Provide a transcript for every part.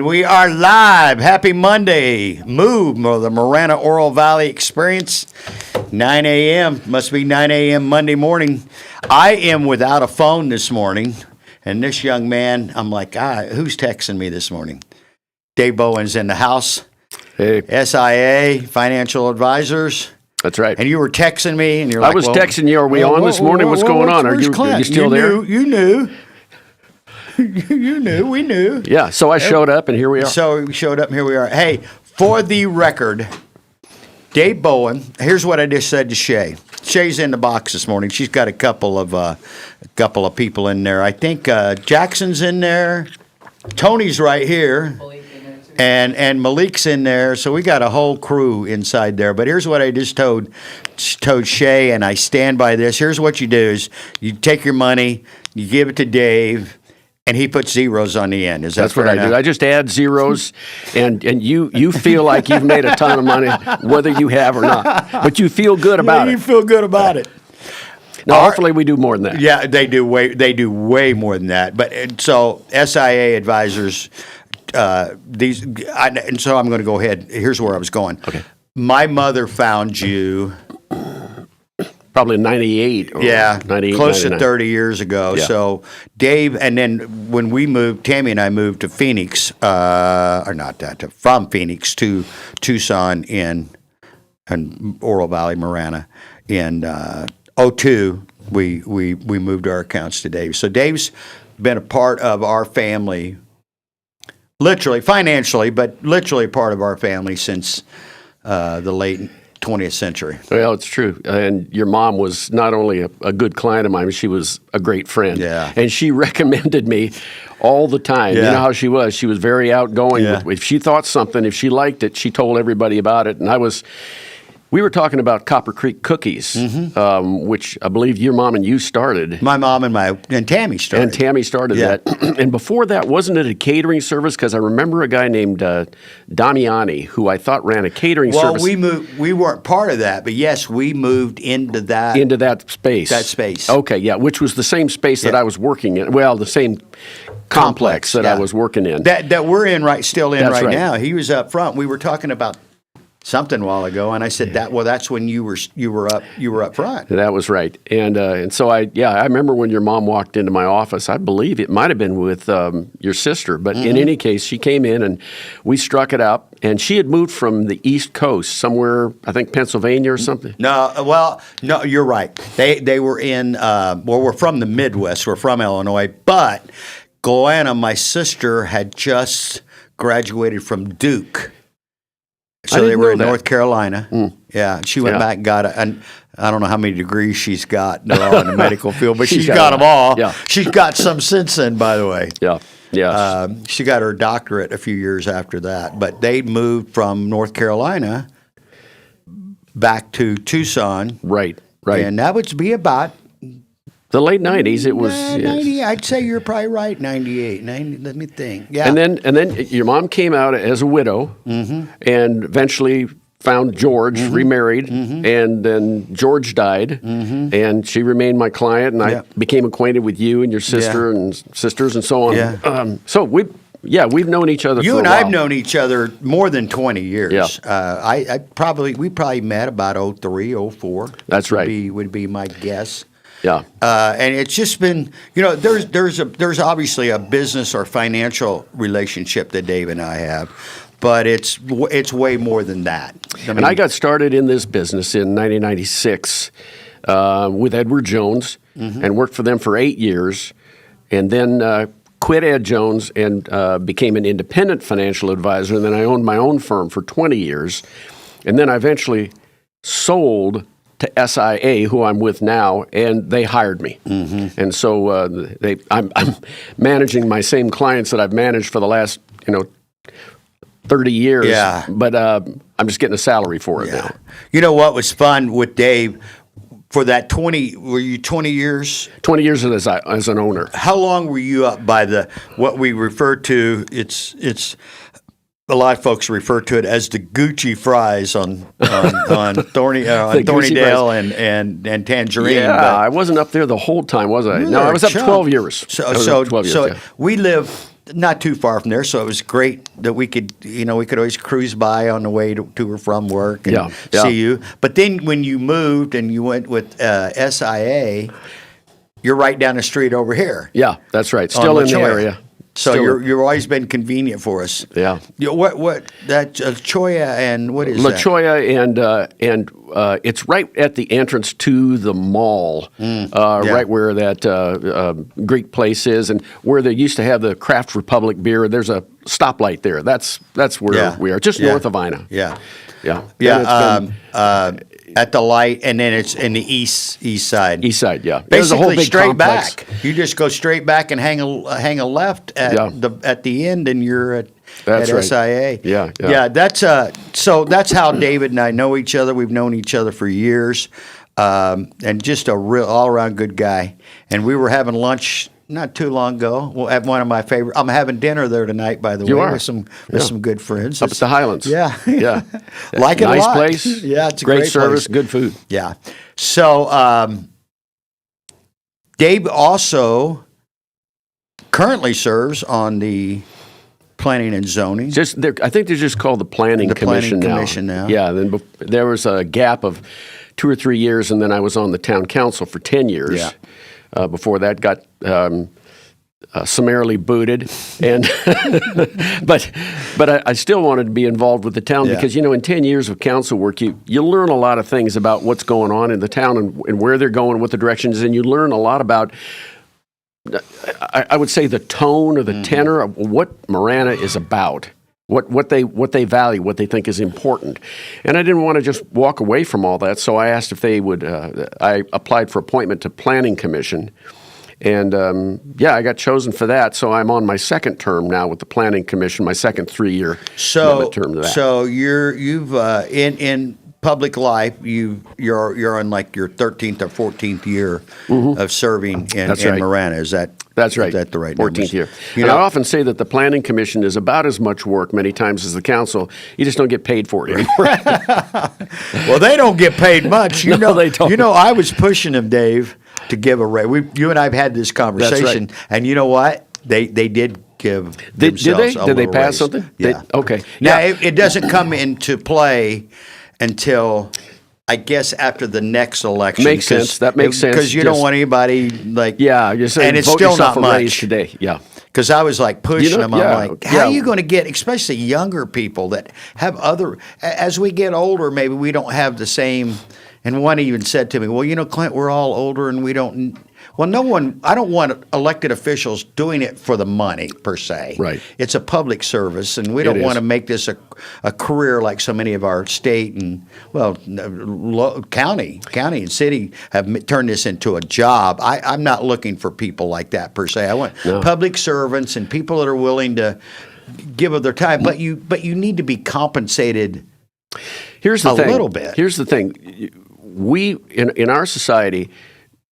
And we are live. Happy Monday. Move, the Marana Oro Valley Experience. 9 a.m. Must be 9 a.m. Monday morning. I am without a phone this morning. And this young man, I'm like, who's texting me this morning? Dave Bowen's in the house. Hey. SIA Financial Advisors. That's right. And you were texting me, and you're like, I was texting you. Are we on this morning? What's going on? Are you still there? You knew. You knew. We knew. Yeah. So I showed up, and here we are. So we showed up, and here we are. Hey, for the record, Dave Bowen. Here's what I just said to Shay. Shay's in the box this morning. She's got a couple of people in there. I think Jackson's in there. Tony's right here. And Malik's in there, so we got a whole crew inside there. But here's what I just told Shay, and I stand by this. Here's what you do is you take your money, you give it to Dave, and he puts zeros on the end. That's what I do. I just add zeros, and you feel like you've made a ton of money, whether you have or not. But you feel good about it. You feel good about it. Now, hopefully we do more than that. Yeah, they do way more than that. But so SIA Advisors, and so I'm going to go ahead. Here's where I was going. Okay. My mother found you. Probably 98 or 98, close 99. to 30 years ago. Yeah. So Dave, and then when we moved, Tammy and I moved to Phoenix, from Phoenix to Tucson in Oro Valley, Marana. In 2002, we moved our accounts to Dave. So Dave's been a part of our family, literally, financially, but literally part of our family since the late 20th century. Well, it's true. And your mom was not only a good client of mine, she was a great friend. Yeah. And she recommended me all the time. Yeah. You know how she was. She was very outgoing. Yeah. If she thought something, if she liked it, she told everybody about it. And we were talking about Copper Creek cookies, which I believe your mom and you started. My mom and Tammy started. And Tammy started that. And before that, wasn't it a catering service? Because I remember a guy named Damiani, who I thought ran a catering service. Well, we weren't part of that, but yes, we moved into that. Into that space. That space. Okay, yeah, which was the same space that I was working in. Well, the same complex that I was working in. That we're in still in That's right now. He was up front. We were talking about something a while ago, and I said that's when you were up front. That was right, and so I remember when your mom walked into my office. I believe it might have been with your sister, but in any case, she came in and we struck it up. And she had moved from the East Coast, somewhere I think Pennsylvania or something. No, you're right. They were in. We're from the Midwest. We're from Illinois, but Goanna, my sister, had just graduated from Duke. So they were in North Carolina. Yeah, she went back and got I don't know how many degrees she's got. They're all in the medical field, but she's got them all. Yeah. She's got some since then, by the way. Yeah, yeah. She got her doctorate a few years after that. But they moved from North Carolina back to Tucson. Right. And that would be about the late 90s. It was 90. Yes. I'd say you're probably right. 98. 90. Let me think. Yeah. And then your mom came out as a widow, and eventually found George, remarried, and then George died, and she remained my client, and I became acquainted with you and your sister and sisters and so on. Yeah. So we've known each other. You for and a while. I've known each other more than 20 years. Yeah. We probably met about 03, 04. That's right. Would be my guess. Yeah. And it's just been, there's obviously a business or financial relationship that Dave and I have, but it's way more than that. I got started in this business in 1996 with Edward Jones and worked for them for 8 years, and then quit Ed Jones and became an independent financial advisor. And then I owned my own firm for 20 years, and then I eventually sold to SIA, who I'm with now, and they hired me. And so I'm managing my same clients that I've managed for the last 30 years. Yeah. But I'm just getting a salary for it now. You know what was fun with Dave? For that 20, were you 20 years? 20 years as an owner. How long were you up by what we refer to? It's a lot of folks refer to it as the Gucci fries on Thornydale and Tangerine. Yeah, but I wasn't up there the whole time, was I? No, I was up 12 years. So yeah. we live not too far from there, so it was great that we could always cruise by on the way to or from work and see you. But then when you moved and you went with SIA, you're right down the street over here. Yeah, that's right. Still in the area. So you've always been convenient for us. Yeah. What that Choya and what is La that? Choya and it's right at the entrance to the mall, right where that Greek place is, and where they used to have the Craft Republic beer. There's a stoplight there. That's where we are, just north of Ina. Yeah. Yeah. At the light, and then it's in the east side. East side, yeah. Basically, There's a whole big straight complex. back. You just go straight back and hang a left at the end, and you're at right. SIA. Yeah. That's that's how David and I know each other. We've known each other for years, and just a real all around good guy. And we were having lunch not too long ago. We'll have one of my favorite. I'm having dinner there tonight, by the way, with some good friends. Up at the Highlands. Yeah. Like it a lot. Nice place. Yeah, it's a great great service, place. good food. Yeah. So Dave also currently serves on the Planning and Zoning. I think they're just called the Planning Commission now. Yeah. Then there was a gap of 2 or 3 years, and then I was on the town council for 10 years. Yeah. Before that, got summarily booted, and but I still wanted to be involved with the town because in 10 years of council work, you learn a lot of things about what's going on in the town and where they're going, what the direction is, and you learn a lot about. I would say the tone or the tenor of what Marana is about. What they value, what they think is important. And I didn't want to just walk away from all that, so I asked if they would, I applied for appointment to Planning Commission. And I got chosen for that, so I'm on my second term now with the Planning Commission, my second 3-year term to that. So you've in public life, you're on like your 13th or 14th year of serving in Marana. That's right. Is that the right 14th numbers? year. And I often say that the Planning Commission is about as much work many times as the council. You just don't get paid for it anymore. Well, they don't get paid much. No, they don't. I was pushing them, Dave, to give a raise. You and I have had this conversation, and you know what? They did give themselves a Did they little pass raise. something? Yeah. Okay. Now, it doesn't come into play until, I guess, after the next election. Makes sense. That makes sense. Because you don't want anybody like... Yeah, you're saying and it's vote still yourself not a much raise today. Yeah. Because I was like pushing them. I'm like, how are you going to get, especially younger people that have as we get older, maybe we don't have the same... And one even said to me, well, Clint, we're all older and we don't... Well, I don't want elected officials doing it for the money, per se. Right. It's a public service, and we don't want to make this a career like so many of our state and, county and city have turned this into a job. I'm not looking for people like that, per se. I want public servants and people that are willing to give of their time, but you need to be compensated a little bit. Here's the thing. We, in our society...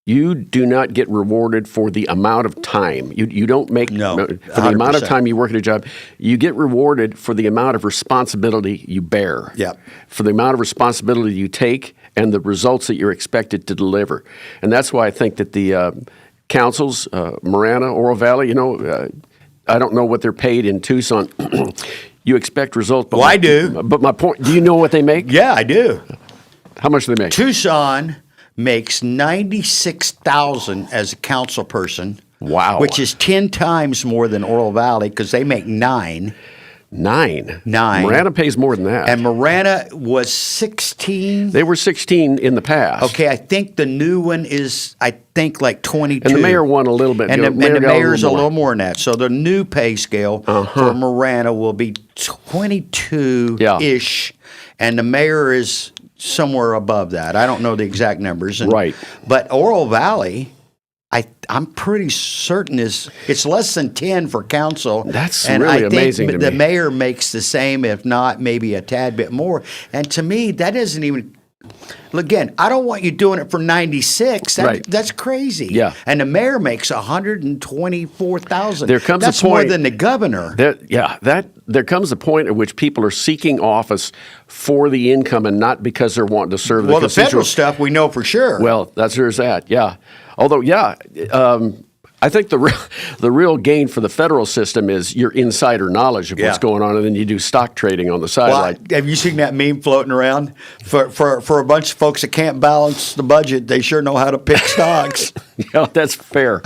You do not get rewarded for the amount of time. You don't make for the amount of time you work at a job. You get rewarded for the amount of responsibility you bear. Yep. For the amount of responsibility you take and the results that you're expected to deliver. And that's why I think that the councils, Marana, Oro Valley, I don't know what they're paid in Tucson. You expect results. But I do. But my point, do you know what they make? Yeah, I do. How much do they make? Tucson makes $96,000 as a council person. Wow. Which is 10 times more than Oro Valley because they make $9. $9? $9. Marana pays more than that. And Marana was 16. They were 16 in the past. Okay, I think the new one is, like 22. And the mayor won a little bit. And the mayor's a little more than that. So the new pay scale for Marana will be 22-ish. And the mayor is somewhere above that. I don't know the exact numbers. Right. But Oro Valley, I'm pretty certain it's less than 10 for council. That's and really I think amazing to me. The mayor makes the same, if not maybe a tad bit more. And to me, that doesn't even... Again, I don't want you doing it for 96. That's crazy. Yeah. And the mayor makes $124,000. That's more than the governor. There comes a point at which people are seeking office for the income and not because they're wanting to serve the constituents. The federal stuff we know for sure. Well, there's that. Yeah. Although, I think the real gain for the federal system is your insider knowledge of what's going on, and then you do stock trading on the sideline. Well, have you seen that meme floating around? For a bunch of folks that can't balance the budget, they sure know how to pick stocks. Yeah, that's fair.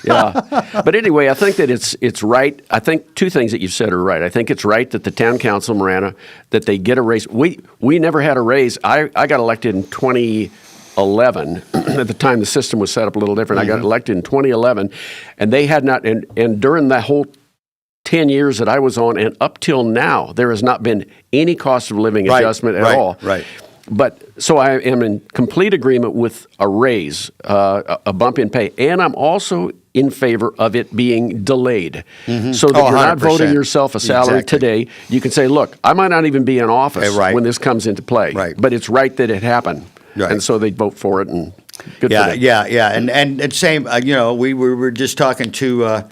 Yeah, but anyway, I think that it's right. I think two things that you said are right. I think it's right that the town council, Marana, that they get a raise. We never had a raise. I got elected in 2011. At the time, the system was set up a little different. I got elected in 2011, and they had not. And during that whole 10 years that I was on, and up till now, there has not been any cost of living adjustment at all. Right. But so I am in complete agreement with a raise, a bump in pay, and I'm also in favor of it being delayed, so that you're not voting yourself a salary today. You can say, "Look, I might not even be in office when this comes into play, but it's right that it happened," and so they vote for it. And good for them. Yeah, and same. We were just talking to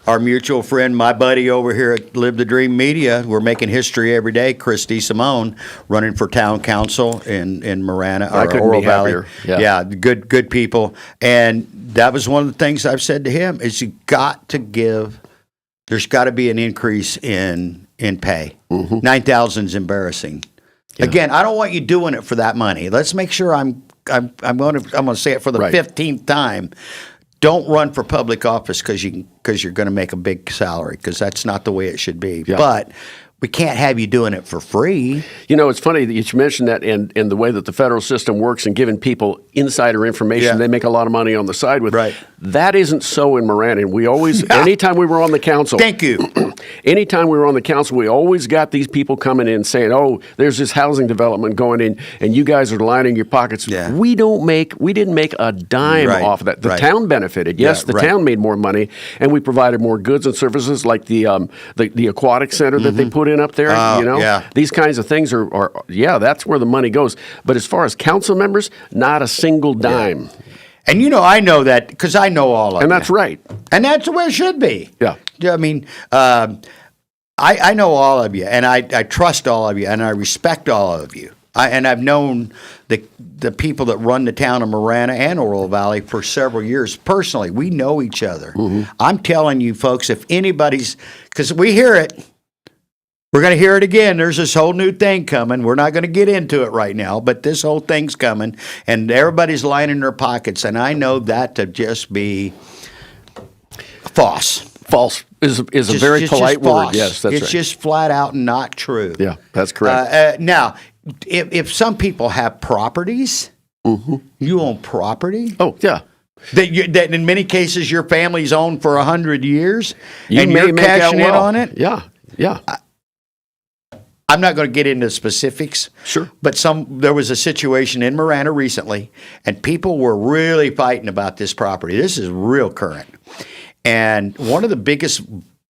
our mutual friend, my buddy over here at Live the Dream Media. We're making history every day. Chris DeSimone running for town council in Marana or Oro Valley. Yeah, good people. And that was one of the things I've said to him is you got to give. There's got to be an increase in pay. 9,000 is embarrassing. Yeah. Again, I don't want you doing it for that money. Let's make sure I'm going to say it for the 15th time. Don't run for public office because you're going to make a big salary, because that's not the way it should be. Yeah. But we can't have you doing it for free. It's funny that you mentioned that, and the way that the federal system works and giving people insider information, they make a lot of money on the side with. Right. That isn't so in Marana. We always, anytime we were on the council. Thank you. Anytime we were on the council, we always got these people coming in saying, "Oh, there's this housing development going in, and you guys are lining your pockets." Yeah. We didn't make a dime off of that. The town benefited. Yes, the town made more money, and we provided more goods and services, like the aquatic center that they put in up there. These kinds of things are that's where the money goes. But as far as council members, not a single dime. Yeah. And I know that because I know all of it. And that's right. And that's the way it should be. Yeah. I mean, I know all of you, and I trust all of you, and I respect all of you. And I've known the people that run the town of Marana and Oro Valley for several years personally. We know each other. I'm telling you, folks, if anybody's, because we hear it. We're going to hear it again. There's this whole new thing coming. We're not going to get into it right now, but this whole thing's coming, and everybody's lining their pockets, and I know that to just be false. False is a very polite word. Yes, that's right. It's just flat out not true. Yeah, that's correct. Now, if some people have properties, you own property. Oh, yeah. That in many cases your family's owned for 100 years, and you're cashing in on it. Yeah. I'm not going to get into specifics. Sure. But there was a situation in Marana recently, and people were really fighting about this property. This is real current. And one of the biggest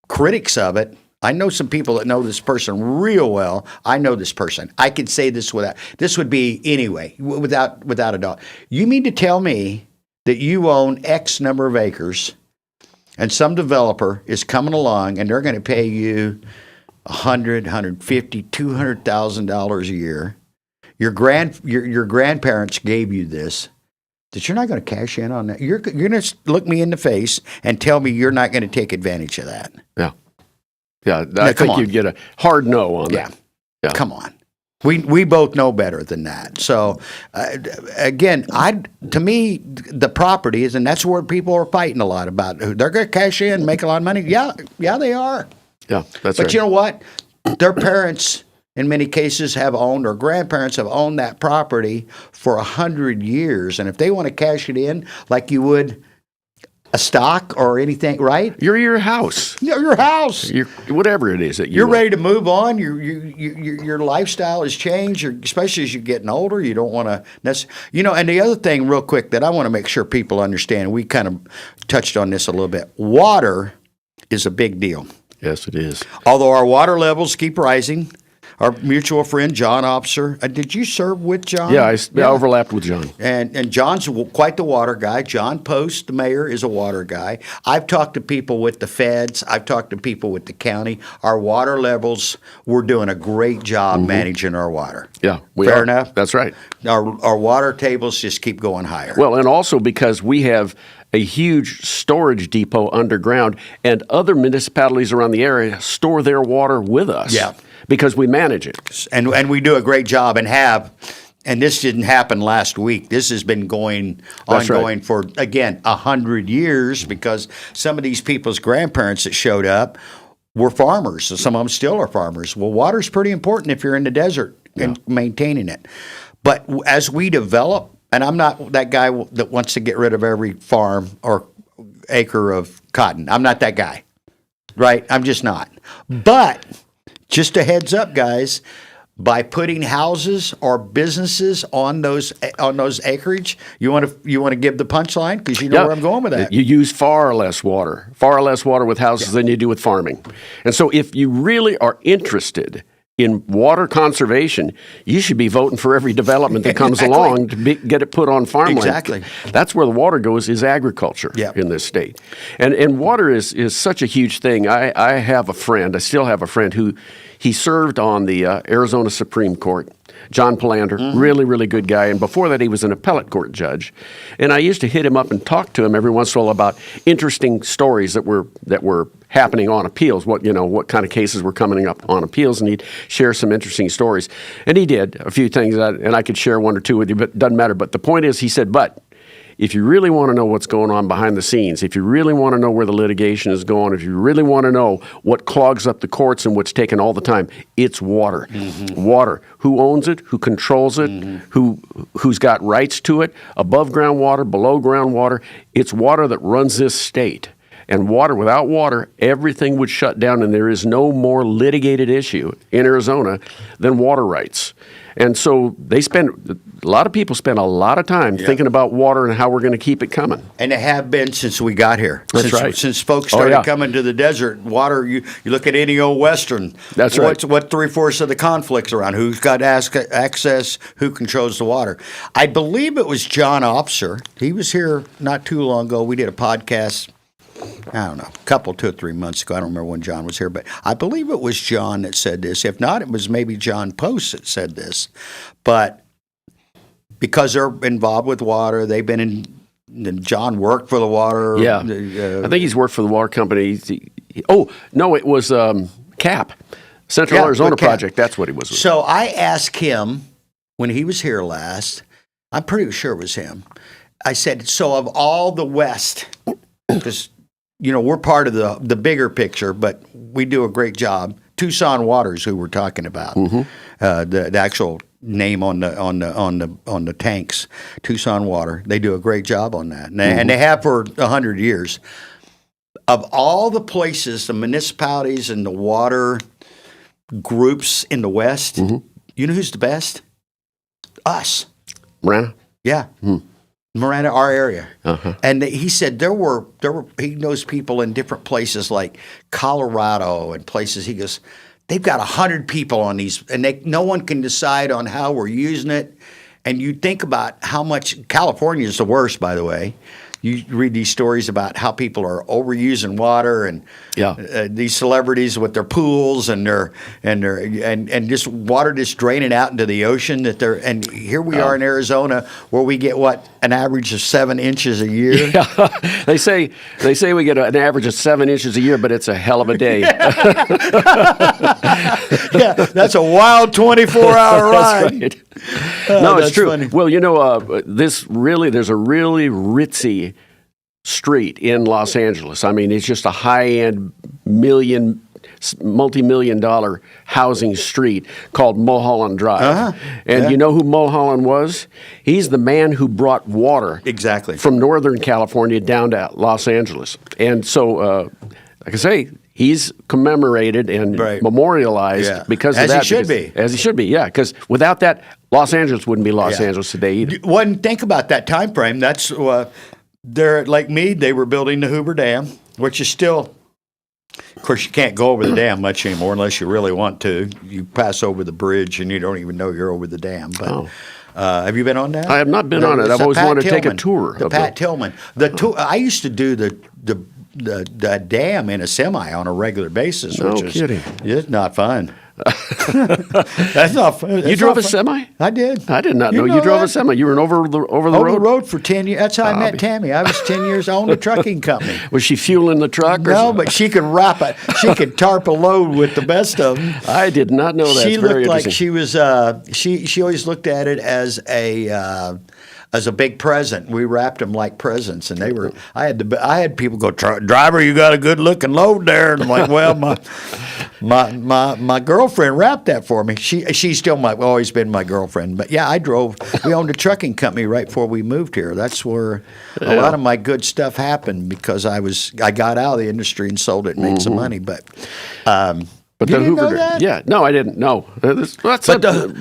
critics of it, I know some people that know this person real well. I know this person. I could say this would be anyway, without a doubt. You mean to tell me that you own X number of acres, and some developer is coming along and they're going to pay you $100,000, $150,000, $200,000 a year. Your grandparents gave you this. That you're not going to cash in on that. You're going to look me in the face and tell me you're not going to take advantage of that. Yeah. I think you'd get a hard no on that. Yeah. Come on. We both know better than that. So again, to me, the property is, and that's where people are fighting a lot about. They're going to cash in, make a lot of money. Yeah, they are. Yeah, that's right. But you know what? Their parents, in many cases, have owned, or grandparents have owned that property for 100 years. And if they want to cash it in like you would a stock or anything, right? You're your house. Your house. Whatever it is that you're ready to move on. Your lifestyle has changed, especially as you're getting older. You don't want to and the other thing real quick that I want to make sure people understand, we kind of touched on this a little bit. Water is a big deal. Yes, it is. Although our water levels keep rising, our mutual friend, John Officer. Did you serve with John? Yeah, I overlapped with John. And John's quite the water guy. John Post, the mayor, is a water guy. I've talked to people with the feds. I've talked to people with the county. Our water levels, we're doing a great job managing our water. Yeah, Fair enough? That's right. Our water tables just keep going higher. Well, and also because we have a huge storage depot underground, and other municipalities around the area store their water with us. Yeah. Because we manage it. And we do a great job and this didn't happen last week. This has been ongoing for, again, 100 years, because some of these people's grandparents that showed up were farmers. So some of them still are farmers. Well, water's pretty important if you're in the desert and maintaining it. But as we develop, and I'm not that guy that wants to get rid of every farm or acre of cotton. I'm not that guy, right? I'm just not. But just a heads up, guys, by putting houses or businesses on those acreage, you want to give the punchline, because you know where I'm going with that. You use far less water with houses than you do with farming. And so if you really are interested in water conservation, you should be voting for every development that comes along to get it put on farmland. Exactly. That's where the water goes, is agriculture in this state. And water is such a huge thing. I have a friend, I still have a friend, who he served on the Arizona Supreme Court. John Palander, really, really good guy. And before that, he was an appellate court judge. And I used to hit him up and talk to him every once in a while about interesting stories that were happening on appeals, what kind of cases were coming up on appeals, and he'd share some interesting stories. And he did a few things, and I could share one or two with you, but it doesn't matter. But the point is, he said, but if you really want to know what's going on behind the scenes, if you really want to know where the litigation is going, if you really want to know what clogs up the courts and what's taken all the time, it's water. Water. Who owns it? Who controls it? Who's got rights to it? Above ground water, below ground water. It's water that runs this state. And without water, everything would shut down, and there is no more litigated issue in Arizona than water rights. And so a lot of people spend a lot of time thinking about water and how we're going to keep it coming. And they have been since we got here. That's right. Since folks started coming to the desert, water, you look at any old Western. That's right. What 3/4 of the conflicts around? Who's got access? Who controls the water? I believe it was John Officer. He was here not too long ago. We did a podcast, I don't know, 2 or 3 months ago. I don't remember when John was here, but I believe it was John that said this. If not, it was maybe John Post that said this. But because they're involved with water, they've been in. John worked for the water. Yeah, I think he's worked for the water company. It was CAP, Central Arizona Project. That's what he was with. So I asked him when he was here last. I'm pretty sure it was him. I said, so of all the West, because we're part of the bigger picture, but we do a great job. Tucson Waters, who we're talking about, the actual name on the tanks, Tucson Water. They do a great job on that, and they have for 100 years. Of all the places, the municipalities and the water groups in the West, you know who's the best? Us. Marana? Yeah. Marana, our area. And he said he knows people in different places like Colorado and places. He goes, they've got 100 people on these, and no one can decide on how we're using it. And you think about how much California is the worst, by the way. You read these stories about how people are overusing water, and these celebrities with their pools and just water just draining out into the ocean. And here we are in Arizona, where we get an average of 7 inches a year. Yeah. They say we get an average of 7 inches a year, but it's a hell of a day. Yeah, that's a wild 24-hour ride. That's right. No, it's true. Funny. Well, there's a really ritzy street in Los Angeles. I mean, it's just a high-end multi-million-dollar housing street called Mulholland Drive. And you know who Mulholland was? He's the man who brought water from Northern California down to Los Angeles. And so, like I say, he's commemorated and memorialized because of that. As he should be. As he should be, yeah. Because without that, Los Angeles wouldn't be Los Angeles today either. Think about that time frame. That's they're at Lake Mead. They were building the Hoover Dam, which is still Of course, you can't go over the dam much anymore unless you really want to. You pass over the bridge and you don't even know you're over the dam. But have you been on that? I have not been on it. I've always wanted to take a tour. The Pat Tillman. The tour. I used to do the dam in a semi on a regular basis. No which kidding. It's not fun. That's not fun. You drove a semi? I did. I did not know you drove a semi. You were over the road for 10 years. That's how I met Tammy. I was 10 years old, owned a trucking company. Was she fueling the truck? No, but she could wrap it. She could tarp a load with the best of them. I did not know that. She very looked like interesting. she was. She always looked at it as a big present. We wrapped them like presents, and they were. I had people go, driver, you got a good looking load there, and I'm like, well, my girlfriend wrapped that for me. She's still always been my girlfriend, but yeah, I drove. We owned a trucking company right before we moved here. That's where a lot of my good stuff happened because I got out of the industry and sold it and made some money, but. But you the didn't Hoover, know that? Yeah, no, I didn't. No,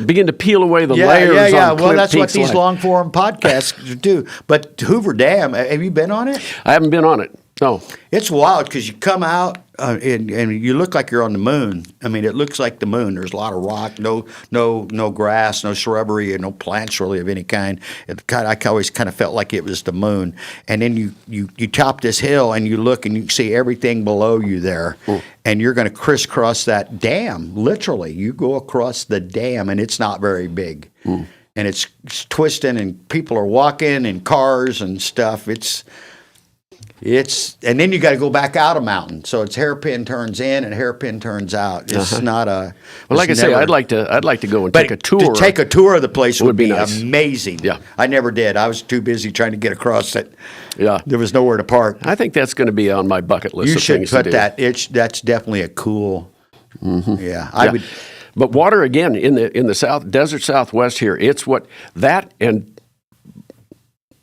begin to peel away the layers. Yeah. On Well, Clint that's what Peak's these life. long form podcasts do. But Hoover Dam, have you been on it? I haven't been on it. No. It's wild because you come out and you look like you're on the moon. I mean, it looks like the moon. There's a lot of rock, no grass, no shrubbery, and no plants really of any kind. I always kind of felt like it was the moon. And then you top this hill and you look and you can see everything below you there. Ooh. And you're going to crisscross that dam. Literally, you go across the dam, and it's not very big. Ooh. And it's twisting, and people are walking, and cars and stuff. And then you got to go back out a mountain, so it's hairpin turns in and hairpin turns out. It's not a. Well, like I say, I'd like to go and take a tour. To take a tour of the place would be nice. Amazing. Yeah, I never did. I was too busy trying to get across it. Yeah, there was nowhere to park. I think that's going to be on my bucket list. You should put that. That's definitely a cool. Mm-hmm. Yeah, I would. But water again in the desert Southwest here. It's what that and.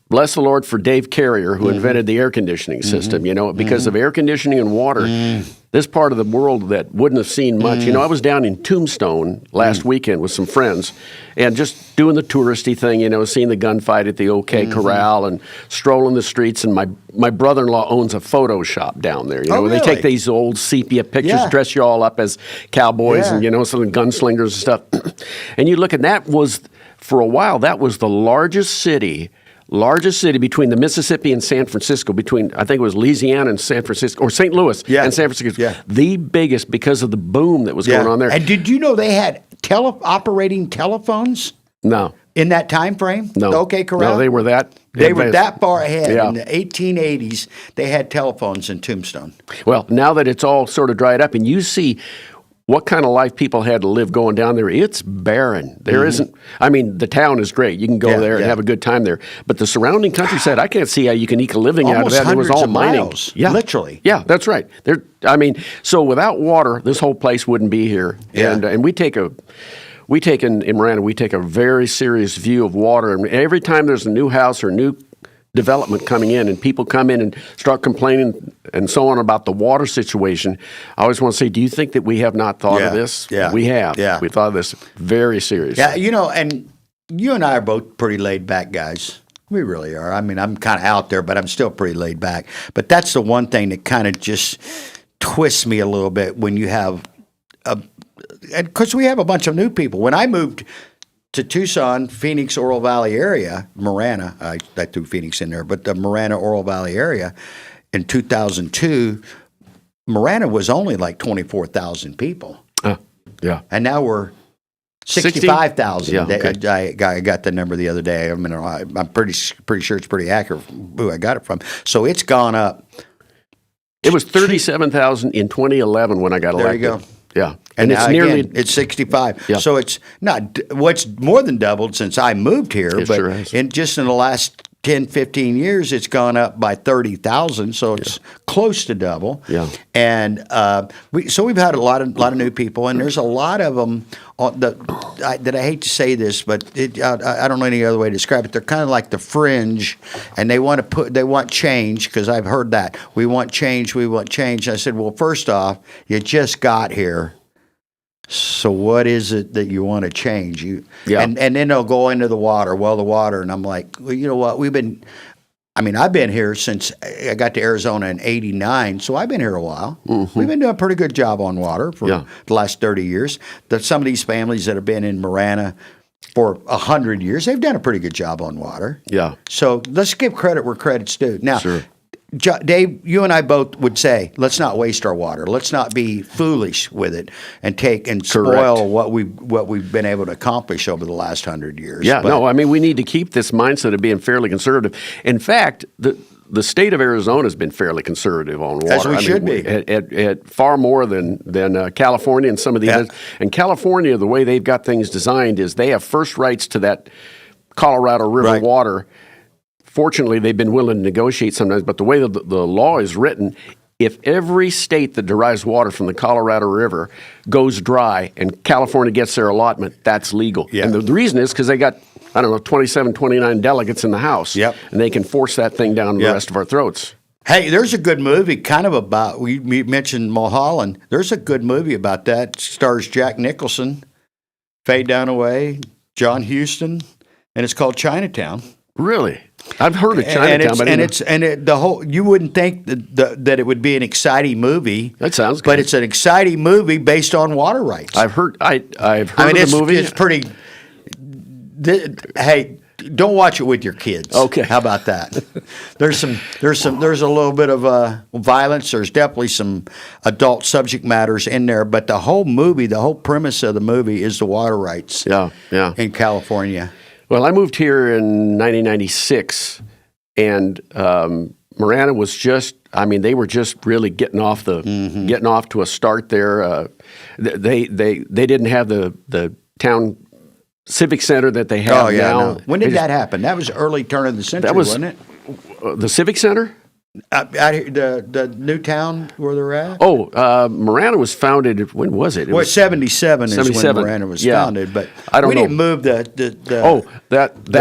Bless the Lord for Dave Carrier, who invented the air conditioning system, because of air conditioning and water, this part of the world that wouldn't have seen much. I was down in Tombstone last weekend with some friends and just doing the touristy thing, seeing the gunfight at the OK Corral and strolling the streets. And my brother-in-law owns a photo shop down there. Really? They take these old sepia pictures, dress you all up as cowboys and, some gunslingers and stuff. And you look at that for a while, that was the largest city between the Mississippi and San Francisco, I think it was Louisiana and San Francisco, or St. Louis and San Francisco. Yeah. The biggest because of the boom that was going on there. And did you know they had operating telephones? No. In that time frame? No. The OK Corral? No, they were that They were that far ahead. Yeah. In the 1880s, they had telephones in Tombstone. Well, now that it's all sort of dried up and you see what kind of life people had to live going down there, it's barren. There isn't, the town is great. You can go there and have a good time there. But the surrounding countryside, I can't see how you can eke a living out of that. It was all mining. Miles, literally. Yeah, that's right. So without water, this whole place wouldn't be here. Yeah. And we take in Marana, we take a very serious view of water. And every time there's a new house or new development coming in and people come in and start complaining and so on about the water situation, I always want to say, do you think that we have not thought of this? Yeah. We have. Yeah. We thought of this very seriously. Yeah, and you and I are both pretty laid back guys. We really are. I'm kind of out there, but I'm still pretty laid back. But that's the one thing that kind of just twists me a little bit when you have because we have a bunch of new people. When I moved to Tucson, Phoenix, Oro Valley area, Marana, I threw Phoenix in there, but the Marana, Oro Valley area in 2002, Marana was only like 24,000 people. Yeah. And now we're 65,000. Yeah, okay. I got the number the other day. I'm pretty sure it's pretty accurate who I got it from. So it's gone up. It was 37,000 in 2011 when I got elected. There you go. Yeah. And it's nearly it's 65. Yeah. So it's not what's more than doubled since I moved here, it but sure has. in the last 10, 15 years, it's gone up by 30,000. So it's close to double. Yeah. And we've had a lot of new people, and there's a lot of them that I hate to say this, but I don't know any other way to describe it. They're kind of like the fringe, and they want change, because I've heard that. We want change. And I said, well, first off, you just got here. So what is it that you want to change? And then they'll go into the water. Well, the water, and I'm like, well, you know what? I mean, I've been here since I got to Arizona in '89, so I've been here a while. We've been doing a pretty good job on water for the last 30 years. Some of these families that have been in Marana for 100 years, they've done a pretty good job on water. Yeah. So let's give credit where credit's due. Now, Sure. Dave, you and I both would say, let's not waste our water. Let's not be foolish with it and spoil what we've been able to accomplish over the last 100 years. Yeah, no, I mean, we need to keep this mindset of being fairly conservative. In fact, the state of Arizona has been fairly conservative on water. As we should be. At far more than California and some of these. Yeah. And California, the way they've got things designed is they have first rights to that Colorado River water. Fortunately, they've been willing to negotiate sometimes, but the way the law is written, if every state that derives water from the Colorado River goes dry and California gets their allotment, that's legal. Yeah. And the reason is because they got, 27, 29 delegates in the House. Yep. And they can force that thing down the rest of our throats. Hey, there's a good movie kind of about, we mentioned Mulholland. There's a good movie about that. Stars Jack Nicholson, Faye Dunaway, John Huston, and it's called Chinatown. Really? I've heard of Chinatown, you wouldn't think that it would be an exciting movie. That sounds good. But it's an exciting movie based on water rights. I've heard of the movie. It's pretty. Hey, don't watch it with your kids. Okay. How about that? There's a little bit of violence. There's definitely some adult subject matters in there, but the whole premise of the movie is the water rights. Yeah. In California. Well, I moved here in 1996, and Marana was they were just really getting off to a start there. They didn't have the town civic center that they have now. No. When did that happen? That was early turn of the century, wasn't it? The civic center? Out here, the new town where they're at? Marana was founded, when was it? 77 is when Marana was founded, but we didn't move the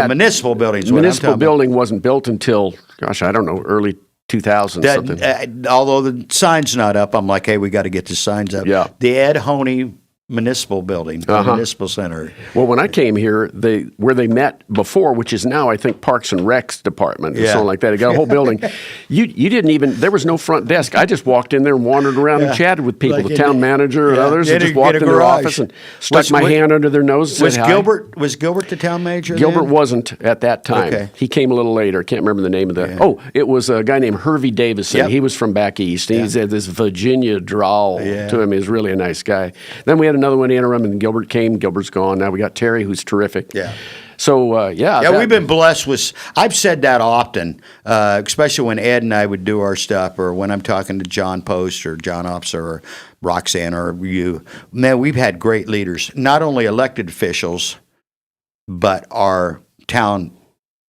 municipal buildings. The municipal building wasn't built until, early 2000s. Something. Although the sign's not up, I'm like, hey, we got to get the signs up. Yeah. The Ed Honey Municipal Building, the Municipal Center. Well, when I came here, where they met before, which is now I think Parks and Recs Department or something like that. It got a whole building. You didn't even. There was no front desk. I just walked in there and wandered around and chatted with people, the town manager and others. And just walked in their office and stuck my hand under their nose. And said hi. Was Gilbert the town manager? Gilbert wasn't at that time. Okay. He came a little later. I can't remember the name of that. Oh, it was a guy named Hervey Davison. Yep. He was from back east. He had this Virginia drawl to him. He was really a nice guy. Then we had another one interim, and Gilbert came. Gilbert's gone. Now we got Terry, who's terrific. Yeah. So, we've been blessed with, I've said that often, especially when Ed and I would do our stuff, or when I'm talking to John Post or John Officer or Roxanne or you. Man, we've had great leaders, not only elected officials, but our town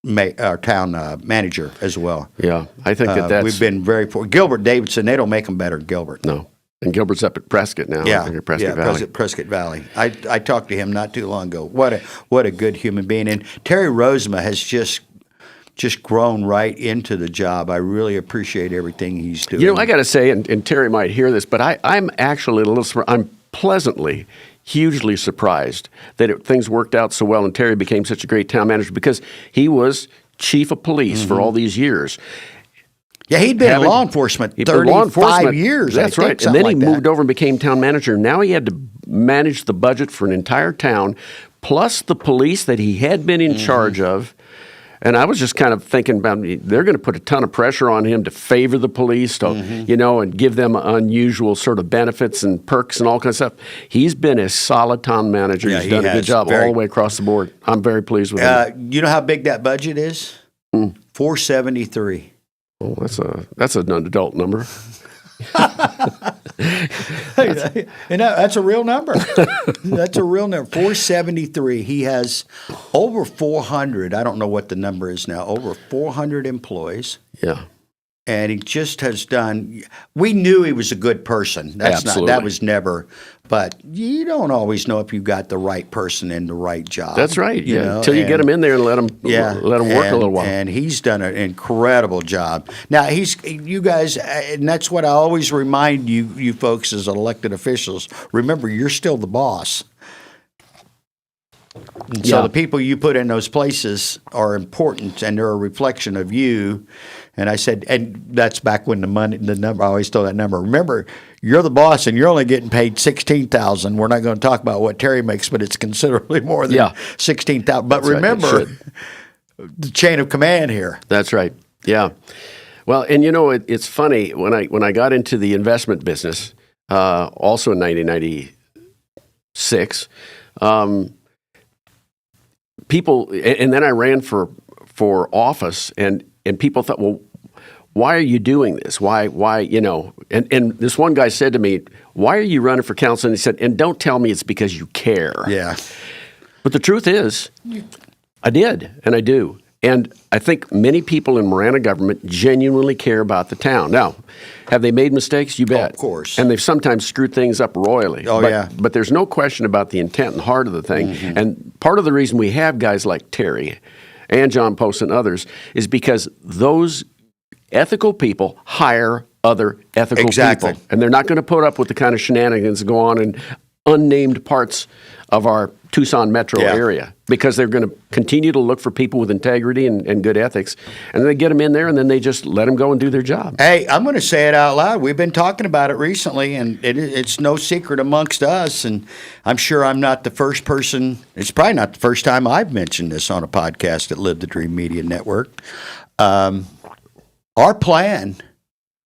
manager as well. Yeah, I think that's... We've been very poor. Gilbert Davidson, they don't make them better than Gilbert. No. And Gilbert's up at Prescott now. Prescott Valley. I talked to him not too long ago. What a good human being. And Terry Rosema has just grown right into the job. I really appreciate everything he's doing. I got to say, and Terry might hear this, but I'm actually I'm pleasantly, hugely surprised that things worked out so well and Terry became such a great town manager because he was chief of police for all these years. Yeah, he'd been in law enforcement 35 years. That's right. And then he moved over and became town manager. Now he had to manage the budget for an entire town, plus the police that he had been in charge of. And I was just kind of thinking about, they're going to put a ton of pressure on him to favor the police, and give them unusual sort of benefits and perks and all kinds of stuff. He's been a solid town manager. He's done a good job all the way across the board. I'm very pleased with him. You know how big that budget is? $473. Oh, that's an adult number. And that's a real number. That's a real number. 473. He has over 400. I don't know what the number is now. Over 400 employees. Yeah. And he just has done. We knew he was a good person. That was never. But you don't always know if you got the right person in the right job. That's right. Until you get him in there and let him work a little while. And he's done an incredible job. Now you guys, and that's what I always remind you folks as elected officials. Remember, you're still the boss. And so Yeah. the people you put in those places are important, and they're a reflection of you. And I said, and that's back when the number, I always throw that number. Remember, you're the boss, and you're only getting paid $16,000. We're not going to talk about what Terry makes, but it's considerably more than $16,000. But That's right, it remember, should. the chain of command here. That's right. Yeah. Well, and it's funny when I got into the investment business, also in 1996. People, and then I ran for office, and people thought, well, why are you doing this? Why, and this one guy said to me, why are you running for council? And he said, and don't tell me it's because you care. Yeah. But the truth is, I did, and I do. And I think many people in Marana government genuinely care about the town. Now, have they made mistakes? You bet. Of course. And they've sometimes screwed things up royally. Oh, yeah. But there's no question about the intent and heart of the thing. Mm-hmm. And part of the reason we have guys like Terry and John Post and others is because those ethical people hire other ethical Exactly. people. And they're not going to put up with the kind of shenanigans that go on in unnamed parts of our Tucson metro area, because they're going to continue to look for people with integrity and good ethics, and they get them in there, and then they just let them go and do their job. Hey, I'm going to say it out loud. We've been talking about it recently, and it's no secret amongst us, and I'm sure I'm not the first person. It's probably not the first time I've mentioned this on a podcast at Live the Dream Media Network. Our plan,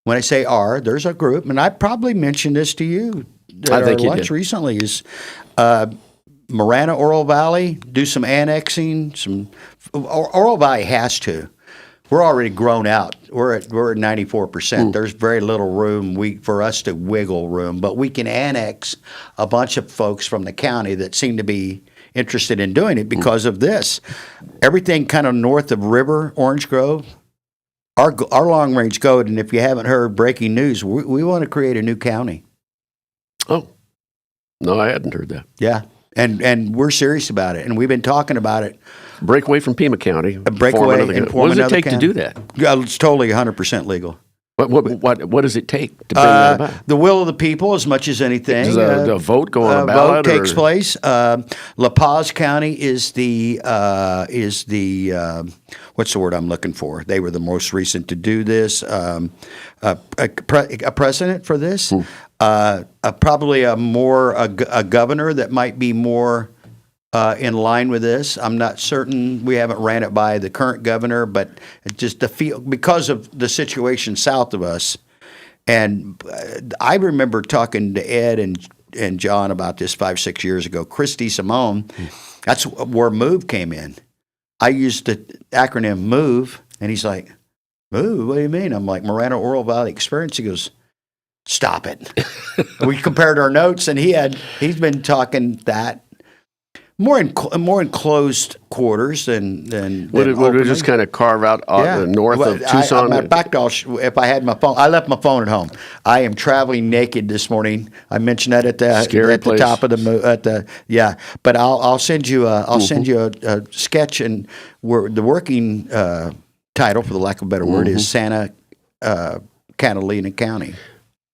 when I say our, there's a group, and I probably mentioned this to you at I think our you lunch did. recently, is Marana, Oro Valley, do some annexing. Oro Valley has to. We're already grown out. We're at 94%. There's very little room for us to wiggle room, but we can annex a bunch of folks from the county that seem to be interested in doing it because of this. Everything kind of north of River, Orange Grove, our long range code. And if you haven't heard breaking news, we want to create a new county. Oh, no, I hadn't heard that. Yeah. And we're serious about it, and we've been talking about it. Break away from Pima County. Breakaway and form what does it another take to county. do that? Yeah, it's totally 100% legal. What does it take to bring that about? The will of the people, as much as anything. Does a vote go on a ballot? Vote takes place. La Paz County is the what's the word I'm looking for? They were the most recent to do this. A precedent for this. Probably a governor that might be more in line with this. I'm not certain. We haven't ran it by the current governor, but just the feel because of the situation south of us. And I remember talking to Ed and John about this 5-6 years ago. Christy Simone, that's where MOVE came in. I used the acronym MOVE, and he's like, "MOVE? What do you mean?" I'm like, Marana Oro Valley Experience. He goes, "Stop it." We compared our notes, and he's been talking that more in closed quarters than Would it just kind of carve out the north of Tucson? In fact, if I had my phone, I left my phone at home. I am traveling naked this morning. I mentioned that at the top of the But I'll send you a sketch, and the working title, for the lack of a better word, is Santa Catalina County.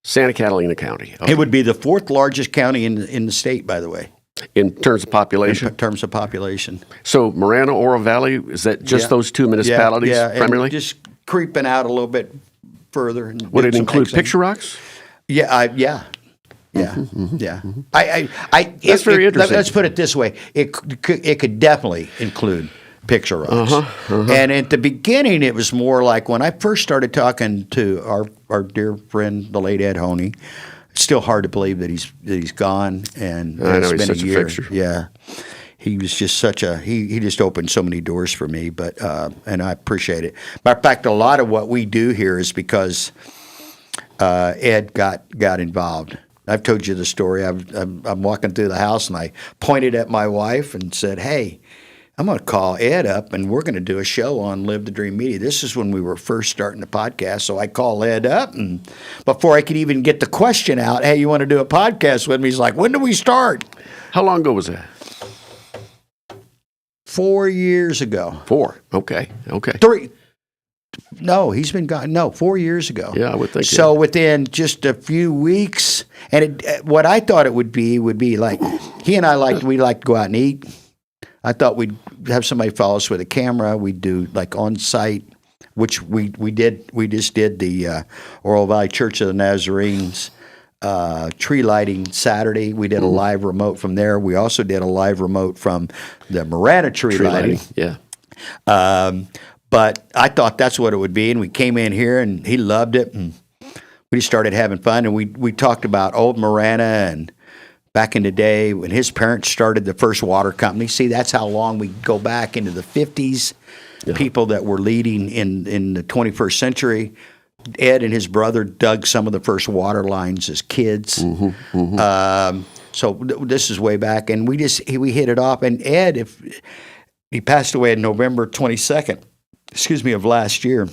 Santa Catalina County. Okay. It would be the fourth largest county in the state, by the way. In terms of population? In terms of population. So Marana, Oro Valley, is that just those two municipalities primarily? And just creeping out a little bit further. Would it include Picture Rocks? Yeah. That's very interesting. Let's put it this way. It could definitely include Picture Rocks. And at the beginning, it was more like when I first started talking to our dear friend, the late Ed Honey. It's still hard to believe that he's gone, and it's been a year. Yeah, he was just he just opened so many doors for me, but and I appreciate it. Matter of fact, a lot of what we do here is because Ed got involved. I've told you the story. I'm walking through the house, and I pointed at my wife and said, "Hey, I'm going to call Ed up, and we're going to do a show on Live the Dream Media." This is when we were first starting the podcast, so I call Ed up, and before I could even get the question out, "Hey, you want to do a podcast with me?" He's like, "When do we start?" How long ago was that? 4 years ago. 4. Okay. 3. No, he's been gone. No, 4 years ago. Yeah, I would think so. Within just a few weeks, and what I thought it would be like he and I we like to go out and eat. I thought we'd have somebody follow us with a camera. We'd do like on site, which we did. We just did the Oral Valley Church of the Nazarenes tree lighting Saturday. We did a live remote from there. We also did a live remote from the Marana tree lighting. Yeah. But I thought that's what it would be, and we came in here, and he loved it, and we started having fun, and we talked about old Marana and back in the day when his parents started the first water company. See, that's how long we go back into the 50s. Yeah. People that were leading in the 21st century. Ed and his brother dug some of the first water lines as kids. So this is way back, and we hit it off. And Ed, he passed away on November 22nd, of last year.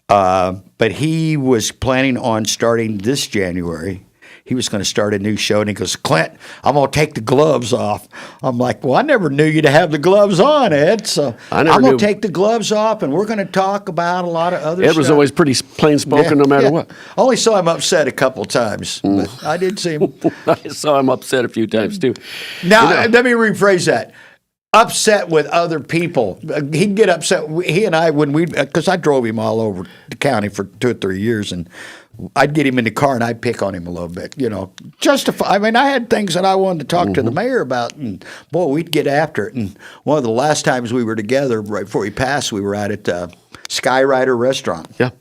But he was planning on starting this January. He was going to start a new show, and he goes, Clint, I'm going to take the gloves off. I'm like, well, I never knew you to have the gloves on, Ed. So I'm going to take the gloves off, and we're going to talk about a lot of other stuff. Ed was always pretty plain-spoken no matter what. I only saw him upset a couple times, but I did see him. I saw him upset a few times, too. Now, let me rephrase that. Upset with other people. He'd get upset. He and I, because I drove him all over the county for 2 or 3 years, and I'd get him in the car and I'd pick on him a little bit, I mean, I had things that I wanted to talk to the mayor about, and boy, we'd get after it. And one of the last times we were together, right before he passed, we were out at Skyrider Restaurant. Yeah.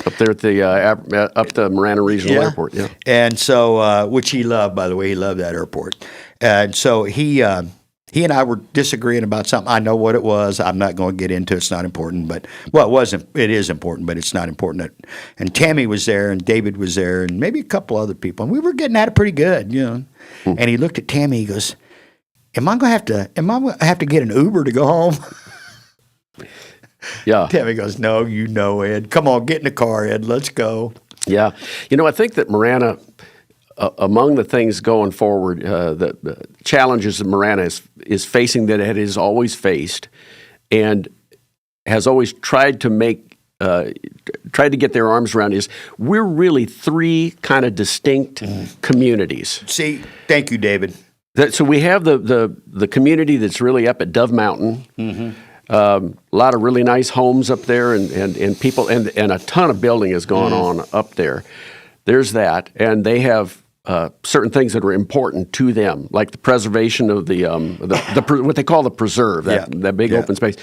Up there at the Marana Regional Airport, yeah. And so, which he loved, by the way, he loved that airport. And so he and I were disagreeing about something. I know what it was. I'm not going to get into it. It's not important. But, well, it wasn't. It is important, but it's not important. And Tammy was there, and David was there, and maybe a couple other people. And we were getting at it pretty good, And he looked at Tammy. He goes, Am I going to have to get an Uber to go home? Yeah. Tammy goes, No, Ed. Come on, get in the car, Ed. Let's go. Yeah. I think that Marana, among the things going forward, the challenges that Marana is facing, that it has always faced and has always tried to get their arms around, is we're really 3 kind of distinct communities. See, thank you, David. So we have the community that's really up at Dove Mountain. A lot of really nice homes up there, and people, and a ton of building has gone on up there. There's that, and they have certain things that are important to them, like the preservation of what they call the preserve, that big open space.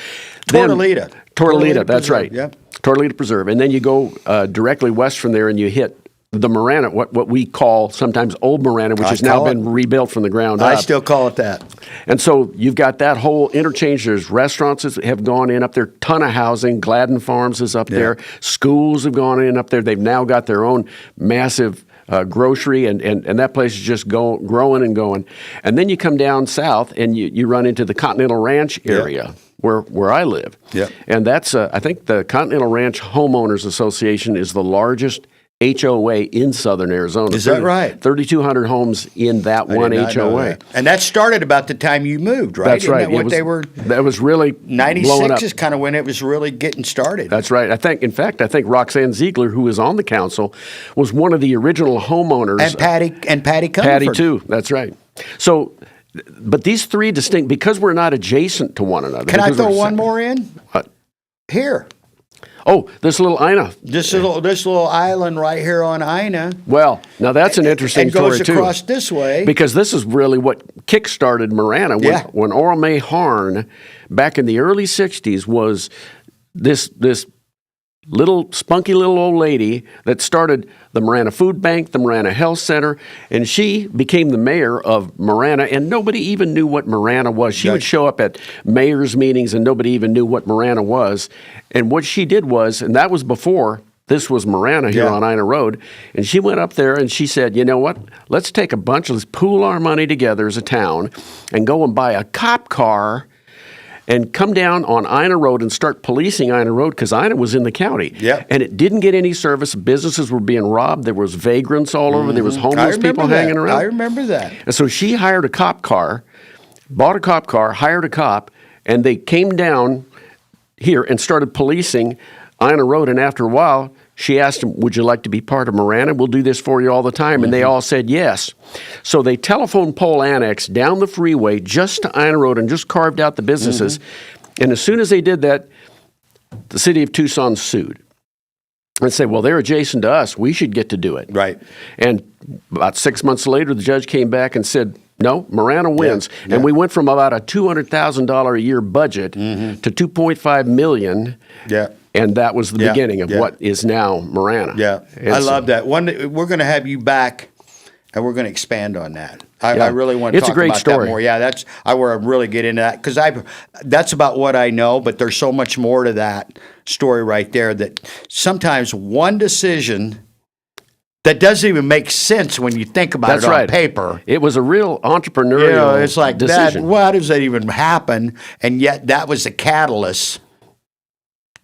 Tortolita, that's right. Yeah. Tortolita Preserve, and then you go directly west from there, and you hit the Marana, what we call sometimes Old Marana, which has now been rebuilt from the ground up. I still call it that. And so you've got that whole interchange. There's restaurants that have gone in up there, ton of housing. Gladden Farms is up there. Schools have gone in up there. They've now got their own massive grocery, and that place is just growing and going. And then you come down south, and you run into the Continental Ranch area. Where I live. And that's, I think the Continental Ranch Homeowners Association is the largest HOA in southern Arizona. Is that right? 3,200 homes in that one HOA. That. And that started about the time you moved, right? That's right. That was really 96 is kind of when it was really getting started. That's right. I think Roxanne Ziegler, who was on the council, was one of the original homeowners. And Patty Comerford. Patty too. That's right. So, but these 3 distinct, because we're not adjacent to one another. Can I throw one more in? What? Here. Oh, this little Ina. This little island right here on Ina. Well, now that's an interesting story, too. And goes across this way. Because this is really what kick-started Marana. When Oral May Harn, back in the early 60s, was this little spunky little old lady that started the Marana Food Bank, the Marana Health Center, and she became the mayor of Marana, and nobody even knew what Marana was. She would show up at mayor's meetings, and nobody even knew what Marana was. And what she did was, and that was before this was Marana here on Ina Road, and she went up there and she said, you know what, let's pool our money together as a town and go and buy a cop car and come down on Ina Road and start policing Ina Road, because Ina was in the county. And it didn't get any service. Businesses were being robbed. There was vagrants all over. There was homeless people hanging around. I remember that. And so she hired a cop car, bought a cop car, hired a cop, and they came down here and started policing Ina Road. And after a while, she asked them, would you like to be part of Marana? We'll do this for you all the time. And they all said yes. So they telephone pole annexed down the freeway just to Ina Road and just carved out the businesses. And as soon as they did that, the city of Tucson sued and said, well, they're adjacent to us. We should get to do it. Right. And about 6 months later, the judge came back and said, no, Marana wins. Yeah. And we went from about a $200,000 a year budget to $2.5 million. Yeah. And that was the beginning of what is now Marana. Yeah. And I love that. We're going to have you back, and we're going to expand on that. I really want to It's a talk great about story. that more. Yeah, that's I want to really get into that because that's about what I know, but there's so much more to that story right there that sometimes one decision that doesn't even make sense when you think about That's it on right. paper. It was a real entrepreneurial It's like decision. that. Why does that even happen? And yet that was the catalyst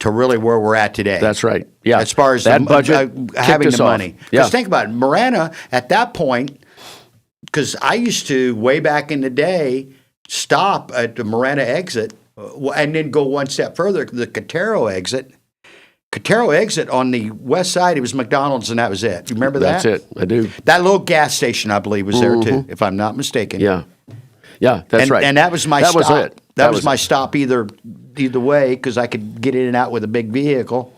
to really where we're at today. That's right. Yeah. As far as that the, budget having kicked the us money. off. Yeah. Because think about it, Marana at that point, because I used to, way back in the day, stop at the Marana exit and then go one step further, the Cotero exit. Cotero exit on the west side, it was McDonald's and that was it. You remember that? That's it. I do. That little gas station, I believe, was there too, if I'm not mistaken. Yeah. Yeah, that's right. And that was my that stop. Was it. That was my it. stop either way because I could get in and out with a big vehicle.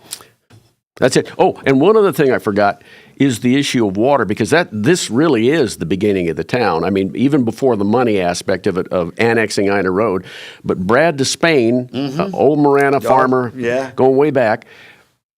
That's it. Oh, and one other thing I forgot is the issue of water, because this really is the beginning of the town. I mean, even before the money aspect of it, of annexing Ina Road. But Brad Despain, old Marana farmer, going way back,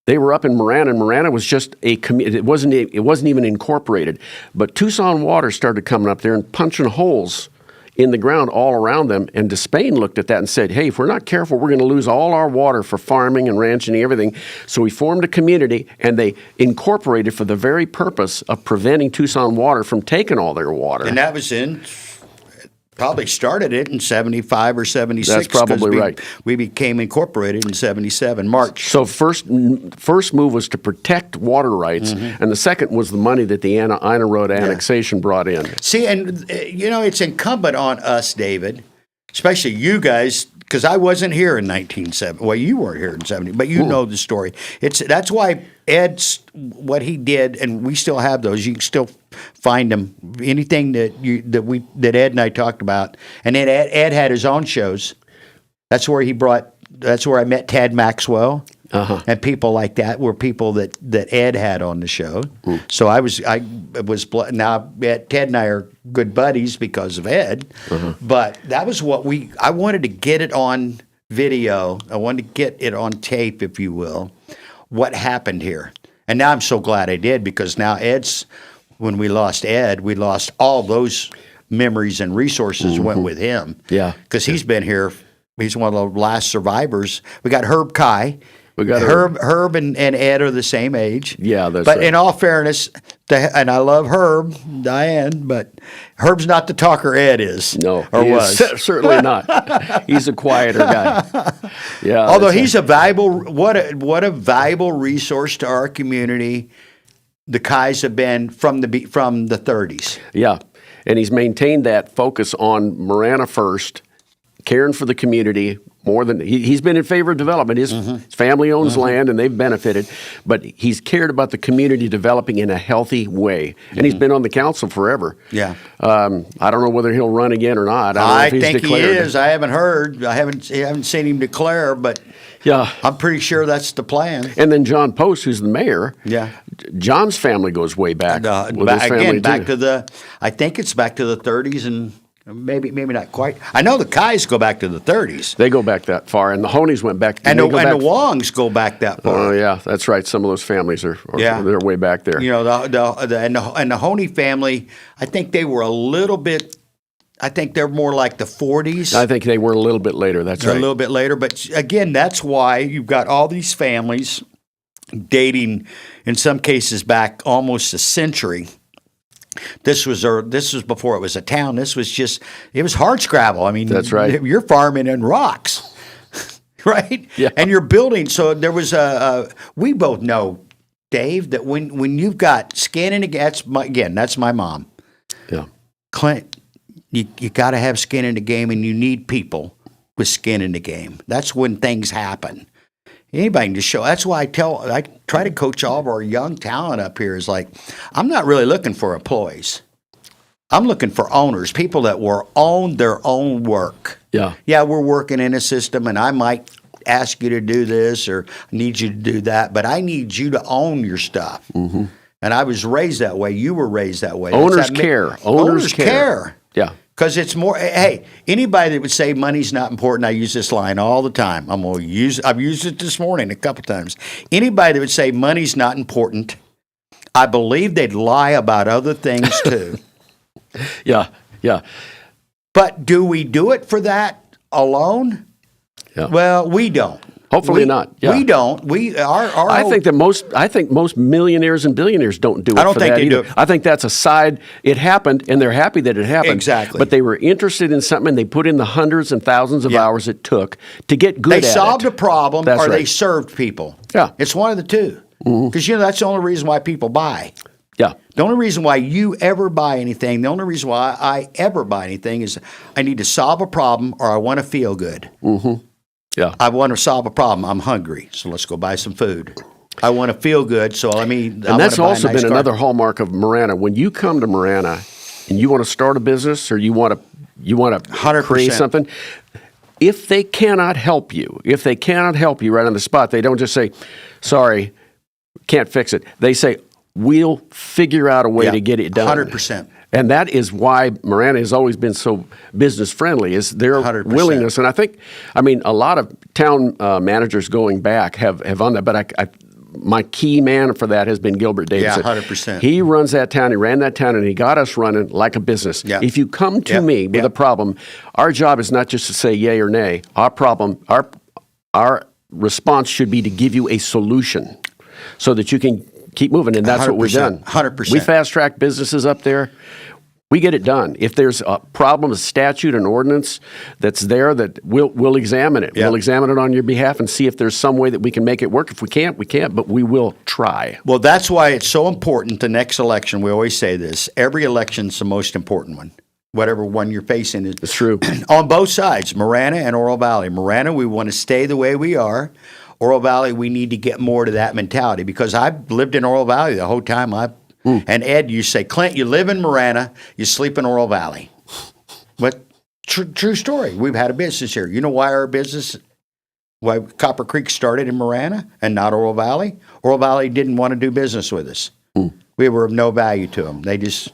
they were up in Marana, and Marana was just a community. It wasn't even incorporated. But Tucson Water started coming up there and punching holes in the ground all around them. And Despain looked at that and said, hey, if we're not careful, we're going to lose all our water for farming and ranching and everything. So he formed a community, and they incorporated for the very purpose of preventing Tucson Water from taking all their water. And that was probably started it in 75 or 76. That's probably right. We became incorporated in 77, March. So first move was to protect water rights, and the second was the money that the Ina Road annexation brought in. See, and it's incumbent on us, David, especially you guys, because I wasn't here in 1970. Well, you weren't here in 70, but you know the story. That's why Ed's, what he did, and we still have those. You can still find them. Anything that Ed and I talked about, and then Ed had his own shows. That's where I met Tad Maxwell. And people like that were people that Ed had on the show. So I was now Ted and I are good buddies because of Ed. But that was what I wanted to get it on video. I wanted to get it on tape, if you will, what happened here. And now I'm so glad I did, because now when we lost Ed, we lost all those memories and resources went with him. Yeah. Because he's been here. He's one of the last survivors. We got Herb Kai. We got Herb and Ed are the same age. Yeah, that's but right. in all fairness, and I love Herb, Diane, but Herb's not the talker Ed is. No, or he was is certainly not. He's a quieter guy. Yeah. Although he's a valuable, what a valuable resource to our community. The Kais have been from the 30s. Yeah, and he's maintained that focus on Marana first, caring for the community. More than he's been in favor of development. His family owns land, and they've benefited. But he's cared about the community developing in a healthy way, and he's been on the council forever. Yeah. I don't know whether he'll run again or not. I don't know if he's think declared. he is. I haven't heard. I haven't seen him declare, but yeah, I'm pretty sure that's the plan. And then John Post, who's the mayor. Yeah. John's family goes way back. With his family again, back too. to I think it's back to the 30s and. Maybe not quite. I know the Kais go back to the 30s. They go back that far, and the Honeys went back. And the Wongs go back that far. Oh yeah, that's right. Some of those families they're way back there. You know, the Honey family. I think they were a little bit. I think they're more like the 40s. I think they were a little bit later. That's right. A little bit later, but again, that's why you've got all these families dating, in some cases, back almost a century. This was before it was a town. It was hardscrabble. I mean, that's right. You're farming in rocks, right? Yeah. And you're building. So there was we both know, Dave, that when you've got skin in the game, that's my mom. Yeah. Clint, you got to have skin in the game, and you need people with skin in the game. That's when things happen. Anybody can just show. That's why I try to coach all of our young talent up here. Is like, I'm not really looking for employees. I'm looking for owners, people that will own their own work. Yeah. Yeah, we're working in a system, and I might ask you to do this or need you to do that, but I need you to own your stuff. Mm-hmm. And I was raised that way. You were raised that way. Owners care. Owners care. Yeah. Because it's more, hey, anybody that would say money's not important, I use this line all the time. I've used it this morning a couple times. Anybody that would say money's not important, I believe they'd lie about other things too. Yeah. But do we do it for that alone? Yeah. Well, we don't. Hopefully not. Yeah. We don't. I think most millionaires and billionaires don't do it. I don't for think that they either. do it. I think that's a side. It happened, and they're happy that it happened. Exactly. But they were interested in something, and they put in the hundreds and thousands of hours it took to get good at it. They solved a problem, That's or they right. served people. Yeah. It's one of the two. Because that's the only reason why people buy. Yeah. The only reason why you ever buy anything, the only reason why I ever buy anything is I need to solve a problem or I want to feel good. Mm-hmm. Yeah. I want to solve a problem. I'm hungry, so let's go buy some food. I want to feel good, so And that's also been another hallmark of Marana. When you come to Marana and you want to start a business or you want to create something, if they cannot help you right on the spot, they don't just say, "Sorry, can't fix it." They say, "We'll figure out a way to get it done." 100%. And that is why Marana has always been so business friendly, is their 100%. willingness. And a lot of town managers going back have on that. But my key man for that has been Gilbert Davidson. Yeah, 100%. He runs that town. He ran that town, and he got us running like a business. Yeah. If you come to me with a problem, our job is not just to say yay or nay. Our response should be to give you a solution so that you can keep moving, and that's what we've done. 100%. We fast-track businesses up there. We get it done. If there's a problem, a statute, an ordinance that's there, that we'll examine it. Yeah. We'll examine it on your behalf and see if there's some way that we can make it work. If we can't, we can't, but we will try. Well, that's why it's so important the next election. We always say this. Every election's the most important one. Whatever one you're facing is. It's true. On both sides, Marana and Oro Valley. Marana, we want to stay the way we are. Oro Valley, we need to get more to that mentality because I've lived in Oro Valley the whole time. And Ed, you say, Clint, you live in Marana, you sleep in Oro Valley. But true story. We've had a business here. You know why Copper Creek started in Marana and not Oro Valley? Oro Valley didn't want to do business with us. We were of no value to them. They just,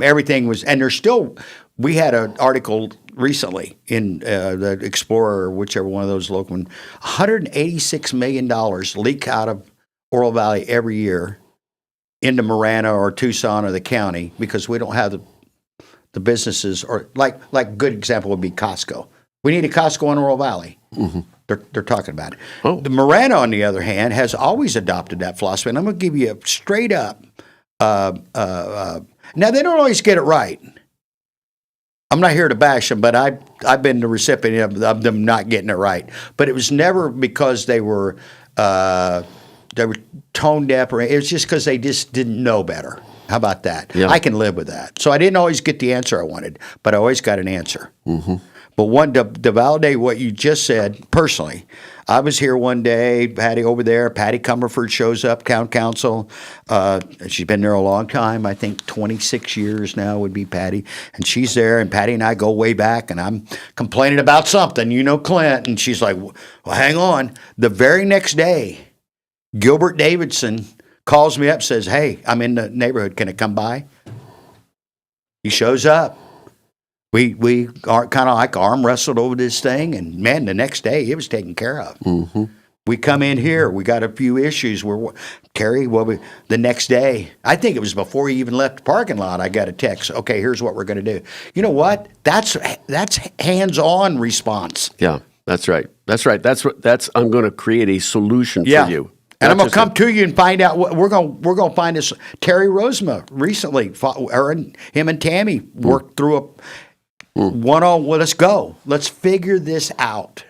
everything was, and they're still, we had an article recently in the Explorer, or whichever one of those local ones, $186 million leak out of Oro Valley every year into Marana or Tucson or the county because we don't have the businesses, or like good example would be Costco. We need a Costco in Oro Valley. Mm-hmm. They're talking about it. Oh. The Marana, on the other hand, has always adopted that philosophy, and I'm going to give you a straight up. Now they don't always get it right. I'm not here to bash them, but I've been the recipient of them not getting it right. But it was never because they were tone deaf, or it was just because they just didn't know better. How about that? Yeah. I can live with that. So I didn't always get the answer I wanted, but I always got an answer. Mm-hmm. But to validate what you just said, personally, I was here one day, Patty over there, Patty Cumberford shows up, town council. She's been there a long time, I think 26 years now would be Patty. And she's there, and Patty and I go way back, and I'm complaining about something, Clint. And she's like, well, hang on. The very next day, Gilbert Davidson calls me up, says, hey, I'm in the neighborhood. Can I come by? He shows up. We are kind of like arm wrestled over this thing, and man, the next day it was taken care of. Mm-hmm. We come in here, we got a few issues. The next day, I think it was before he even left the parking lot, I got a text. Okay, here's what we're going to do. You know what? That's hands-on response. Yeah, that's right. I'm going to create a solution for you. And I'm going to come to you and find out what we're going to find this. Terry Rosema recently, him and Tammy worked through a one-on. Well, let's go. Let's figure this out.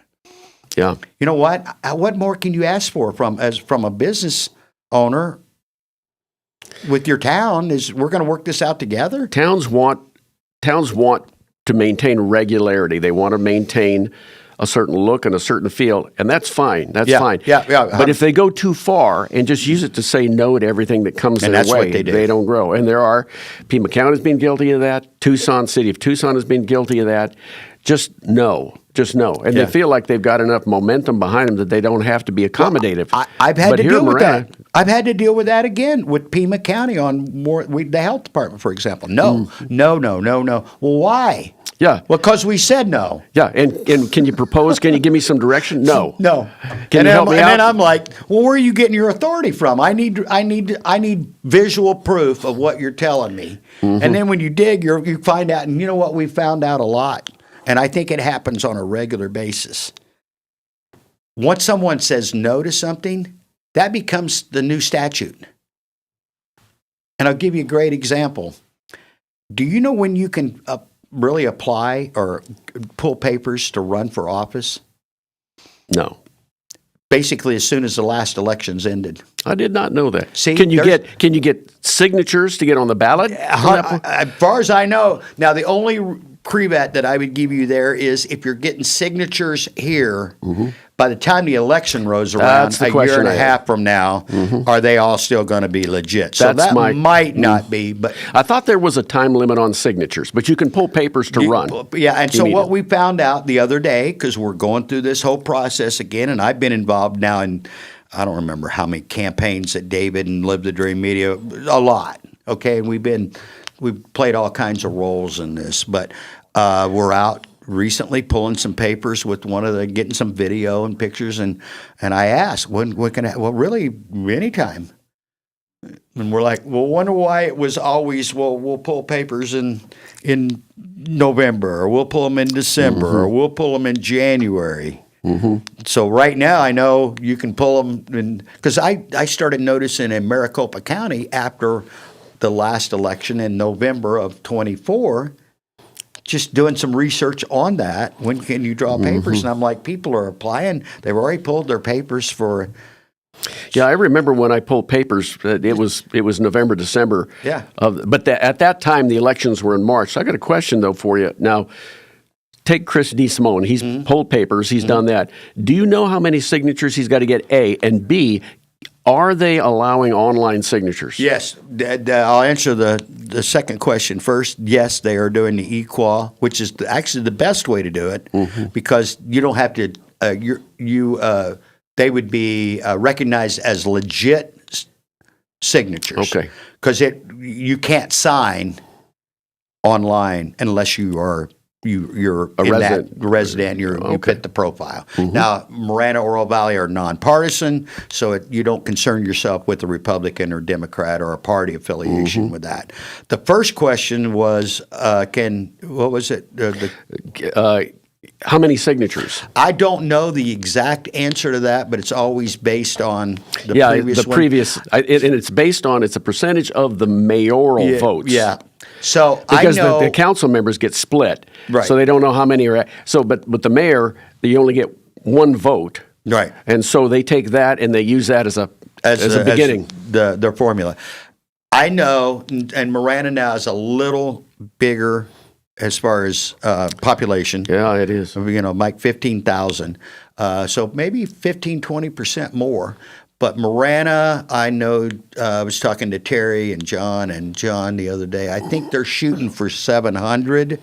Yeah. You know what? What more can you ask for from a business owner with your town? Is we're going to work this out together? Towns want to maintain regularity. They want to maintain a certain look and a certain feel, and that's fine. That's Yeah, fine. yeah, yeah. But if they go too far and just use it to say no to everything that comes And their that's what way, they do. they don't grow. And there are, Pima County's been guilty of that. City of Tucson has been guilty of that. Just no. And Yeah. they feel like they've got enough momentum behind them that they don't have to be accommodative. I've had But to here deal with Marana- that. I've had to deal with that again with Pima County on the health department, for example. No. Well, why? Yeah. Well, because we said no. Yeah, and can you propose? Can you give me some direction? No. No. Can you help me and out? then I'm like, well, where are you getting your authority from? I need visual proof of what you're telling me. Mm-hmm. And then when you dig, you find out, and you know what? We found out a lot. And I think it happens on a regular basis. Once someone says no to something, that becomes the new statute. And I'll give you a great example. Do you know when you can really apply or pull papers to run for office? No. Basically, as soon as the last election's ended. I did not know that. See, can you get signatures to get on the ballot? As far as I know, now the only crevet that I would give you there is if you're getting signatures here, by the time the election rolls around That's the a year question and a I half from now, are they all still going to be legit? So That's that might not be, but I thought there was a time limit on signatures, but you can pull papers to run. Yeah, and so need what it. we found out the other day, because we're going through this whole process again, and I've been involved now in, I don't remember how many campaigns that David and Live the Dream Media, a lot, okay? And we've played all kinds of roles in this, but we're out recently pulling some papers with getting some video and pictures, and I asked, when can I, well, really, anytime. And we're like, well, wonder why it was always, well, we'll pull papers in November, or we'll pull them in December, or we'll pull them in January. So right now I know you can pull them, because I started noticing in Maricopa County after the last election in November of 24, just doing some research on that. When can you draw papers? And I'm like, people are applying. They've already pulled their papers for. Yeah, I remember when I pulled papers. It was November, December. Yeah. But at that time, the elections were in March. So I got a question though for you now. Take Chris DeSimone. He's pulled papers. He's done that. Do you know how many signatures he's got to get? A, and B, are they allowing online signatures? Yes, I'll answer the second question first. Yes, they are doing the e-qual, which is actually the best way to do it, because you don't have to. They would be recognized as legit signatures. Okay. Because you can't sign online unless you're A in resident. that resident, you Okay. fit the profile. Now, Marana, Oro Valley are nonpartisan, so you don't concern yourself with a Republican or Democrat or a party affiliation with that. The first question was, what was it? How many signatures? I don't know the exact answer to that, but it's always based on the previous one. And it's based on, it's a percentage of the mayoral votes. Yeah. So Because I know the council members get split. Right. So they don't know how many are. So, but the mayor, you only get one vote. Right. And so they take that and they use that as a beginning. Their formula. I know, and Marana now is a little bigger as far as population. Yeah, it is. Like 15,000. So maybe 15-20% more. But Marana, I know, I was talking to Terry and John the other day. I think they're shooting for 700.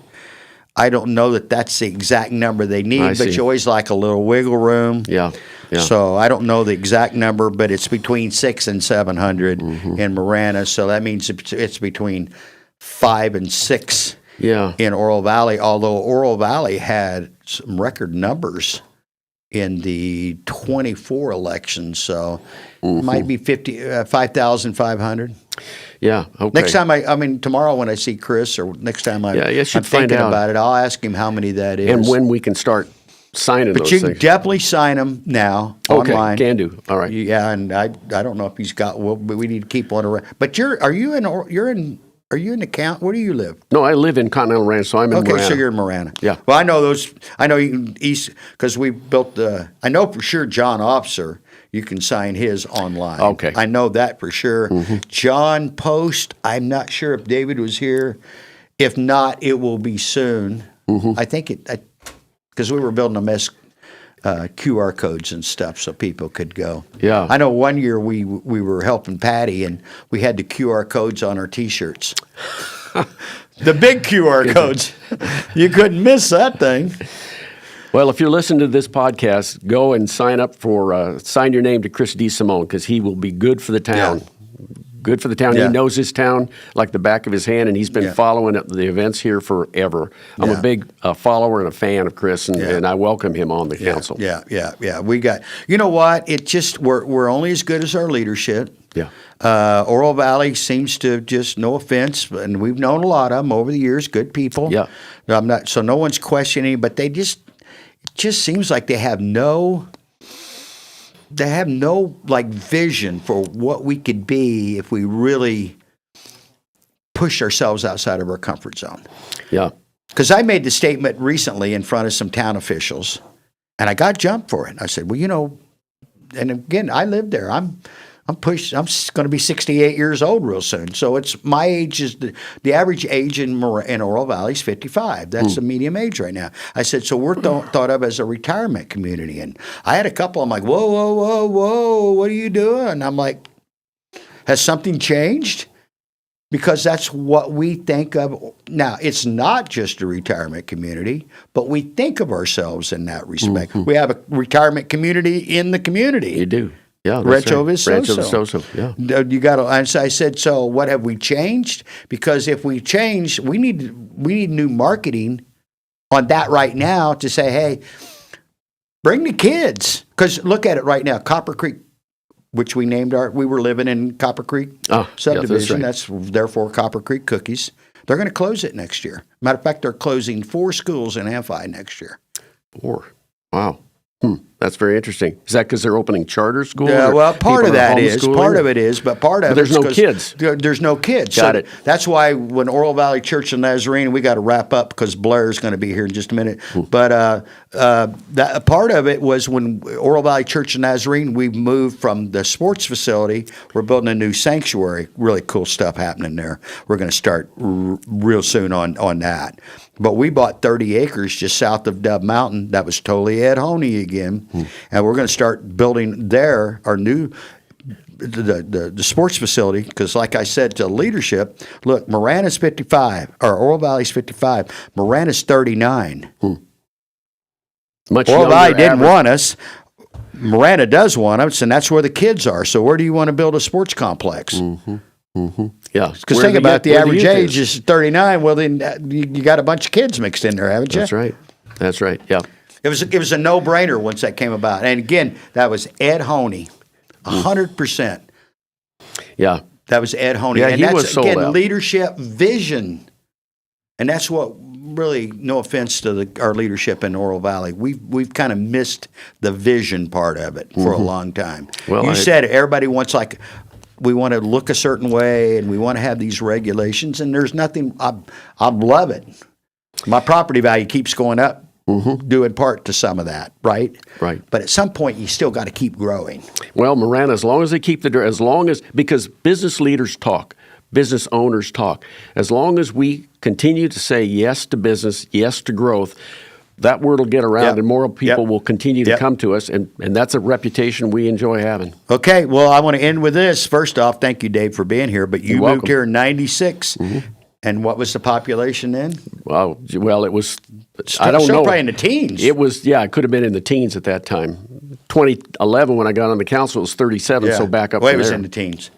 I don't know that that's the exact number they need, but you always like a little wiggle room. Yeah. So I don't know the exact number, but it's between 600 and 700 in Marana. So that means it's between 5 and 6 in Oro Valley, although Oro Valley had some record numbers in the 24 elections, so it might be 5,500. Yeah. Okay. Next time tomorrow when I see Chris, or next time I'm thinking about it, I'll ask him how many that is. And when we can start signing those But you can things. definitely sign them now online. Okay, can do. All right. Yeah, and I don't know if he's got. Well, but we need to keep one around. But are you in the count? Where do you live? No, I live in Continental Ranch, so I'm in Marana. Okay, so you're in Marana. Yeah. Well, I know those. I know you can east because we built the. I know for sure John Officer. You can sign his online. Okay. I know that for sure. John Post. I'm not sure if David was here. If not, it will be soon. I think because we were building a QR codes and stuff so people could go. Yeah. I know one year we were helping Patty and we had the QR codes on our T-shirts. The big QR codes. You couldn't miss that thing. Well, if you're listening to this podcast, go and sign up for sign your name to Chris DeSimone because he will be good for the town. Yeah. Good for the town. Yeah. He knows his town like the back of his hand, and he's been following the events here forever. I'm a big follower and a fan of Chris, and I welcome him on the council. Yeah. We got, you know what? It just, we're only as good as our leadership. Yeah. Oro Valley seems to just, no offense, and we've known a lot of them over the years, good people. Yeah. So no one's questioning, but it just seems like they have no like vision for what we could be if we really push ourselves outside of our comfort zone. Yeah. Because I made the statement recently in front of some town officials, and I got jumped for it. I said, well, and again, I lived there. I'm going to be 68 years old real soon. So it's my age is the average age in Oro Valley is 55. That's the medium age right now. I said, so we're thought of as a retirement community. And I had a couple, I'm like, whoa, what are you doing? I'm like, has something changed? Because that's what we think of. Now, it's not just a retirement community, but we think of ourselves in that respect. Mm-hmm. We have a retirement community in the community. You do. Yeah, Rancho right. Vistoso. Yeah. You got to. And so I said, so what have we changed? Because if we change, we need new marketing on that right now to say, hey, bring the kids. Because look at it right now, Copper Creek, which we were living in Copper Creek subdivision. Yeah, that's therefore Copper Creek Cookies. They're going to close it next year. Matter of fact, they're closing 4 schools in Amphi next year. 4. Wow. That's very interesting. Is that because they're opening charter schools? Yeah, well, part of that is. Part of it is, but part of it is there's no kids. There's no kids. Got it. That's why when Oro Valley Church of Nazarene, we got to wrap up because Blair's going to be here in just a minute. But that part of it was when Oro Valley Church of Nazarene, we moved from the sports facility. We're building a new sanctuary. Really cool stuff happening there. We're going to start real soon on that. But we bought 30 acres just south of Dove Mountain. That was totally Ed Honey again. And we're going to start building there our new the sports facility because, like I said to leadership, look, Marana's 55, or Oro Valley's 55. Marana's 39. Much Oro Valley didn't average. want us. Marana does want us, and that's where the kids are. So where do you want to build a sports complex? Yeah, because think about the average age is 39. Well, then you got a bunch of kids mixed in there, haven't you? That's right. Yeah. It was a no-brainer once that came about. And again, that was Ed Honey, 100%. Yeah. That was Ed Honey. Yeah, and he that's, was sold again, out. leadership, vision. And that's what really, no offense to our leadership in Oro Valley, we've kind of missed the vision part of it for a long time. Well, you said it, everybody wants we want to look a certain way and we want to have these regulations, and there's nothing, I love it. My property value keeps going up, due in part to some of that, right? Right. But at some point, you still got to keep growing. Well, Marana, as long as they keep because business leaders talk, business owners talk, as long as we continue to say yes to business, yes to growth, that word will get around and more people will continue to come to us, and that's a reputation we enjoy having. Okay, well, I want to end with this. First off, thank you, Dave, for being here, but you moved here in 96, and what was the population then? Well, it was, Still, I don't know. Probably in the teens. It was, it could have been in the teens at that time. 2011, when I got on the council, it was 37, so back up Well, from it was there. in the teens.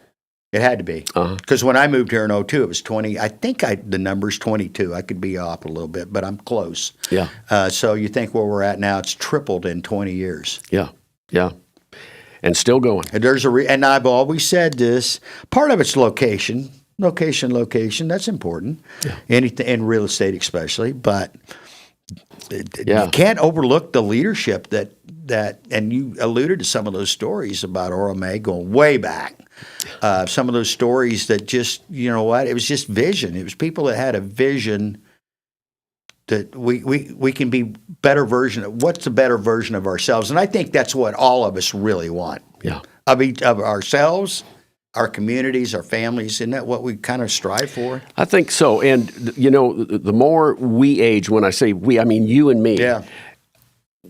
It had to be. Because when I moved here in 02, it was 20. I think the number's 22. I could be off a little bit, but I'm close. Yeah. So you think where we're at now, it's tripled in 20 years. Yeah. And still going. And and I've always said this, part of it's location. Location, that's important. Yeah. Anything in real estate especially, but you can't overlook the leadership that and you alluded to some of those stories about Orome going way back. Some of those stories that just, you know what, it was just vision. It was people that had a vision that we can be better version of, what's the better version of ourselves? And I think that's what all of us really want. Yeah. Of ourselves, our communities, our families. Isn't that what we kind of strive for? I think so. And, the more we age, when I say we, I mean you and me. Yeah.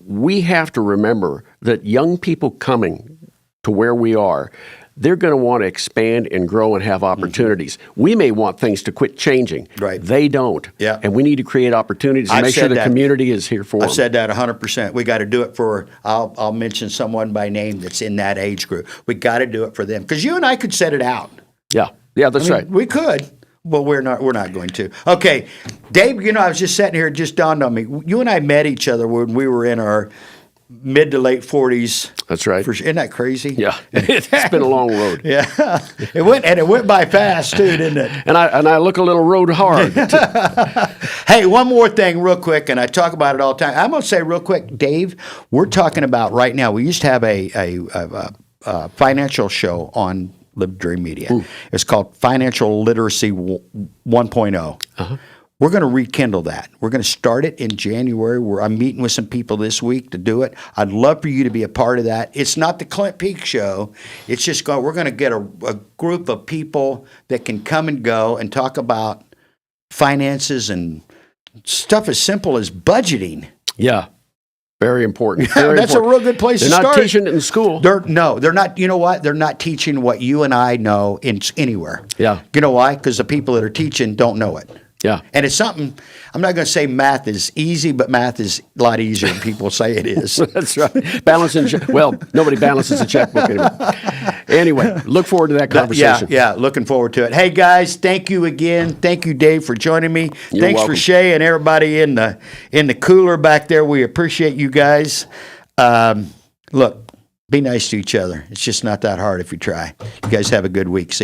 we have to remember that young people coming to where we are, they're going to want to expand and grow and have opportunities. We may want things to quit changing. Right. They don't. Yeah. And we need to create opportunities and I've make sure said the that. community is here for them. I've said that 100%. We got to do it for, I'll mention someone by name that's in that age group. We got to do it for them. Because you and I could set it out. Yeah. Yeah, that's right. We could. Well, we're not going to. Okay. Dave, I was just sitting here, it just dawned on me. You and I met each other when we were in our mid to late 40s. That's right. Isn't that crazy? Yeah. It's been a long road. Yeah. It went by fast too, didn't it? And I look a little road hard. Hey, one more thing real quick, and I talk about it all the time. I'm going to say real quick, Dave, we're talking about right now, we used to have a financial show on Live Dream Media. Ooh. It's called Financial Literacy 1.0. Uh-huh. We're going to rekindle that. We're going to start it in January. I'm meeting with some people this week to do it. I'd love for you to be a part of that. It's not the Clint Peak show. It's just we're going to get a group of people that can come and go and talk about finances and stuff as simple as budgeting. Yeah. Very important. That's a real good place to start. They're not teaching it in school. They're not. You know what? They're not teaching what you and I know anywhere. Yeah. You know why? Because the people that are teaching don't know it. Yeah. And it's something, I'm not going to say math is easy, but math is a lot easier than people say it is. That's right. Nobody balances a checkbook anymore. Anyway, look forward to that conversation. Yeah, looking forward to it. Hey, guys, thank you again. Thank you, Dave, for joining me. You're Thanks welcome. for Shay and everybody in the cooler back there. We appreciate you guys. Look, be nice to each other. It's just not that hard if you try. You guys have a good week. See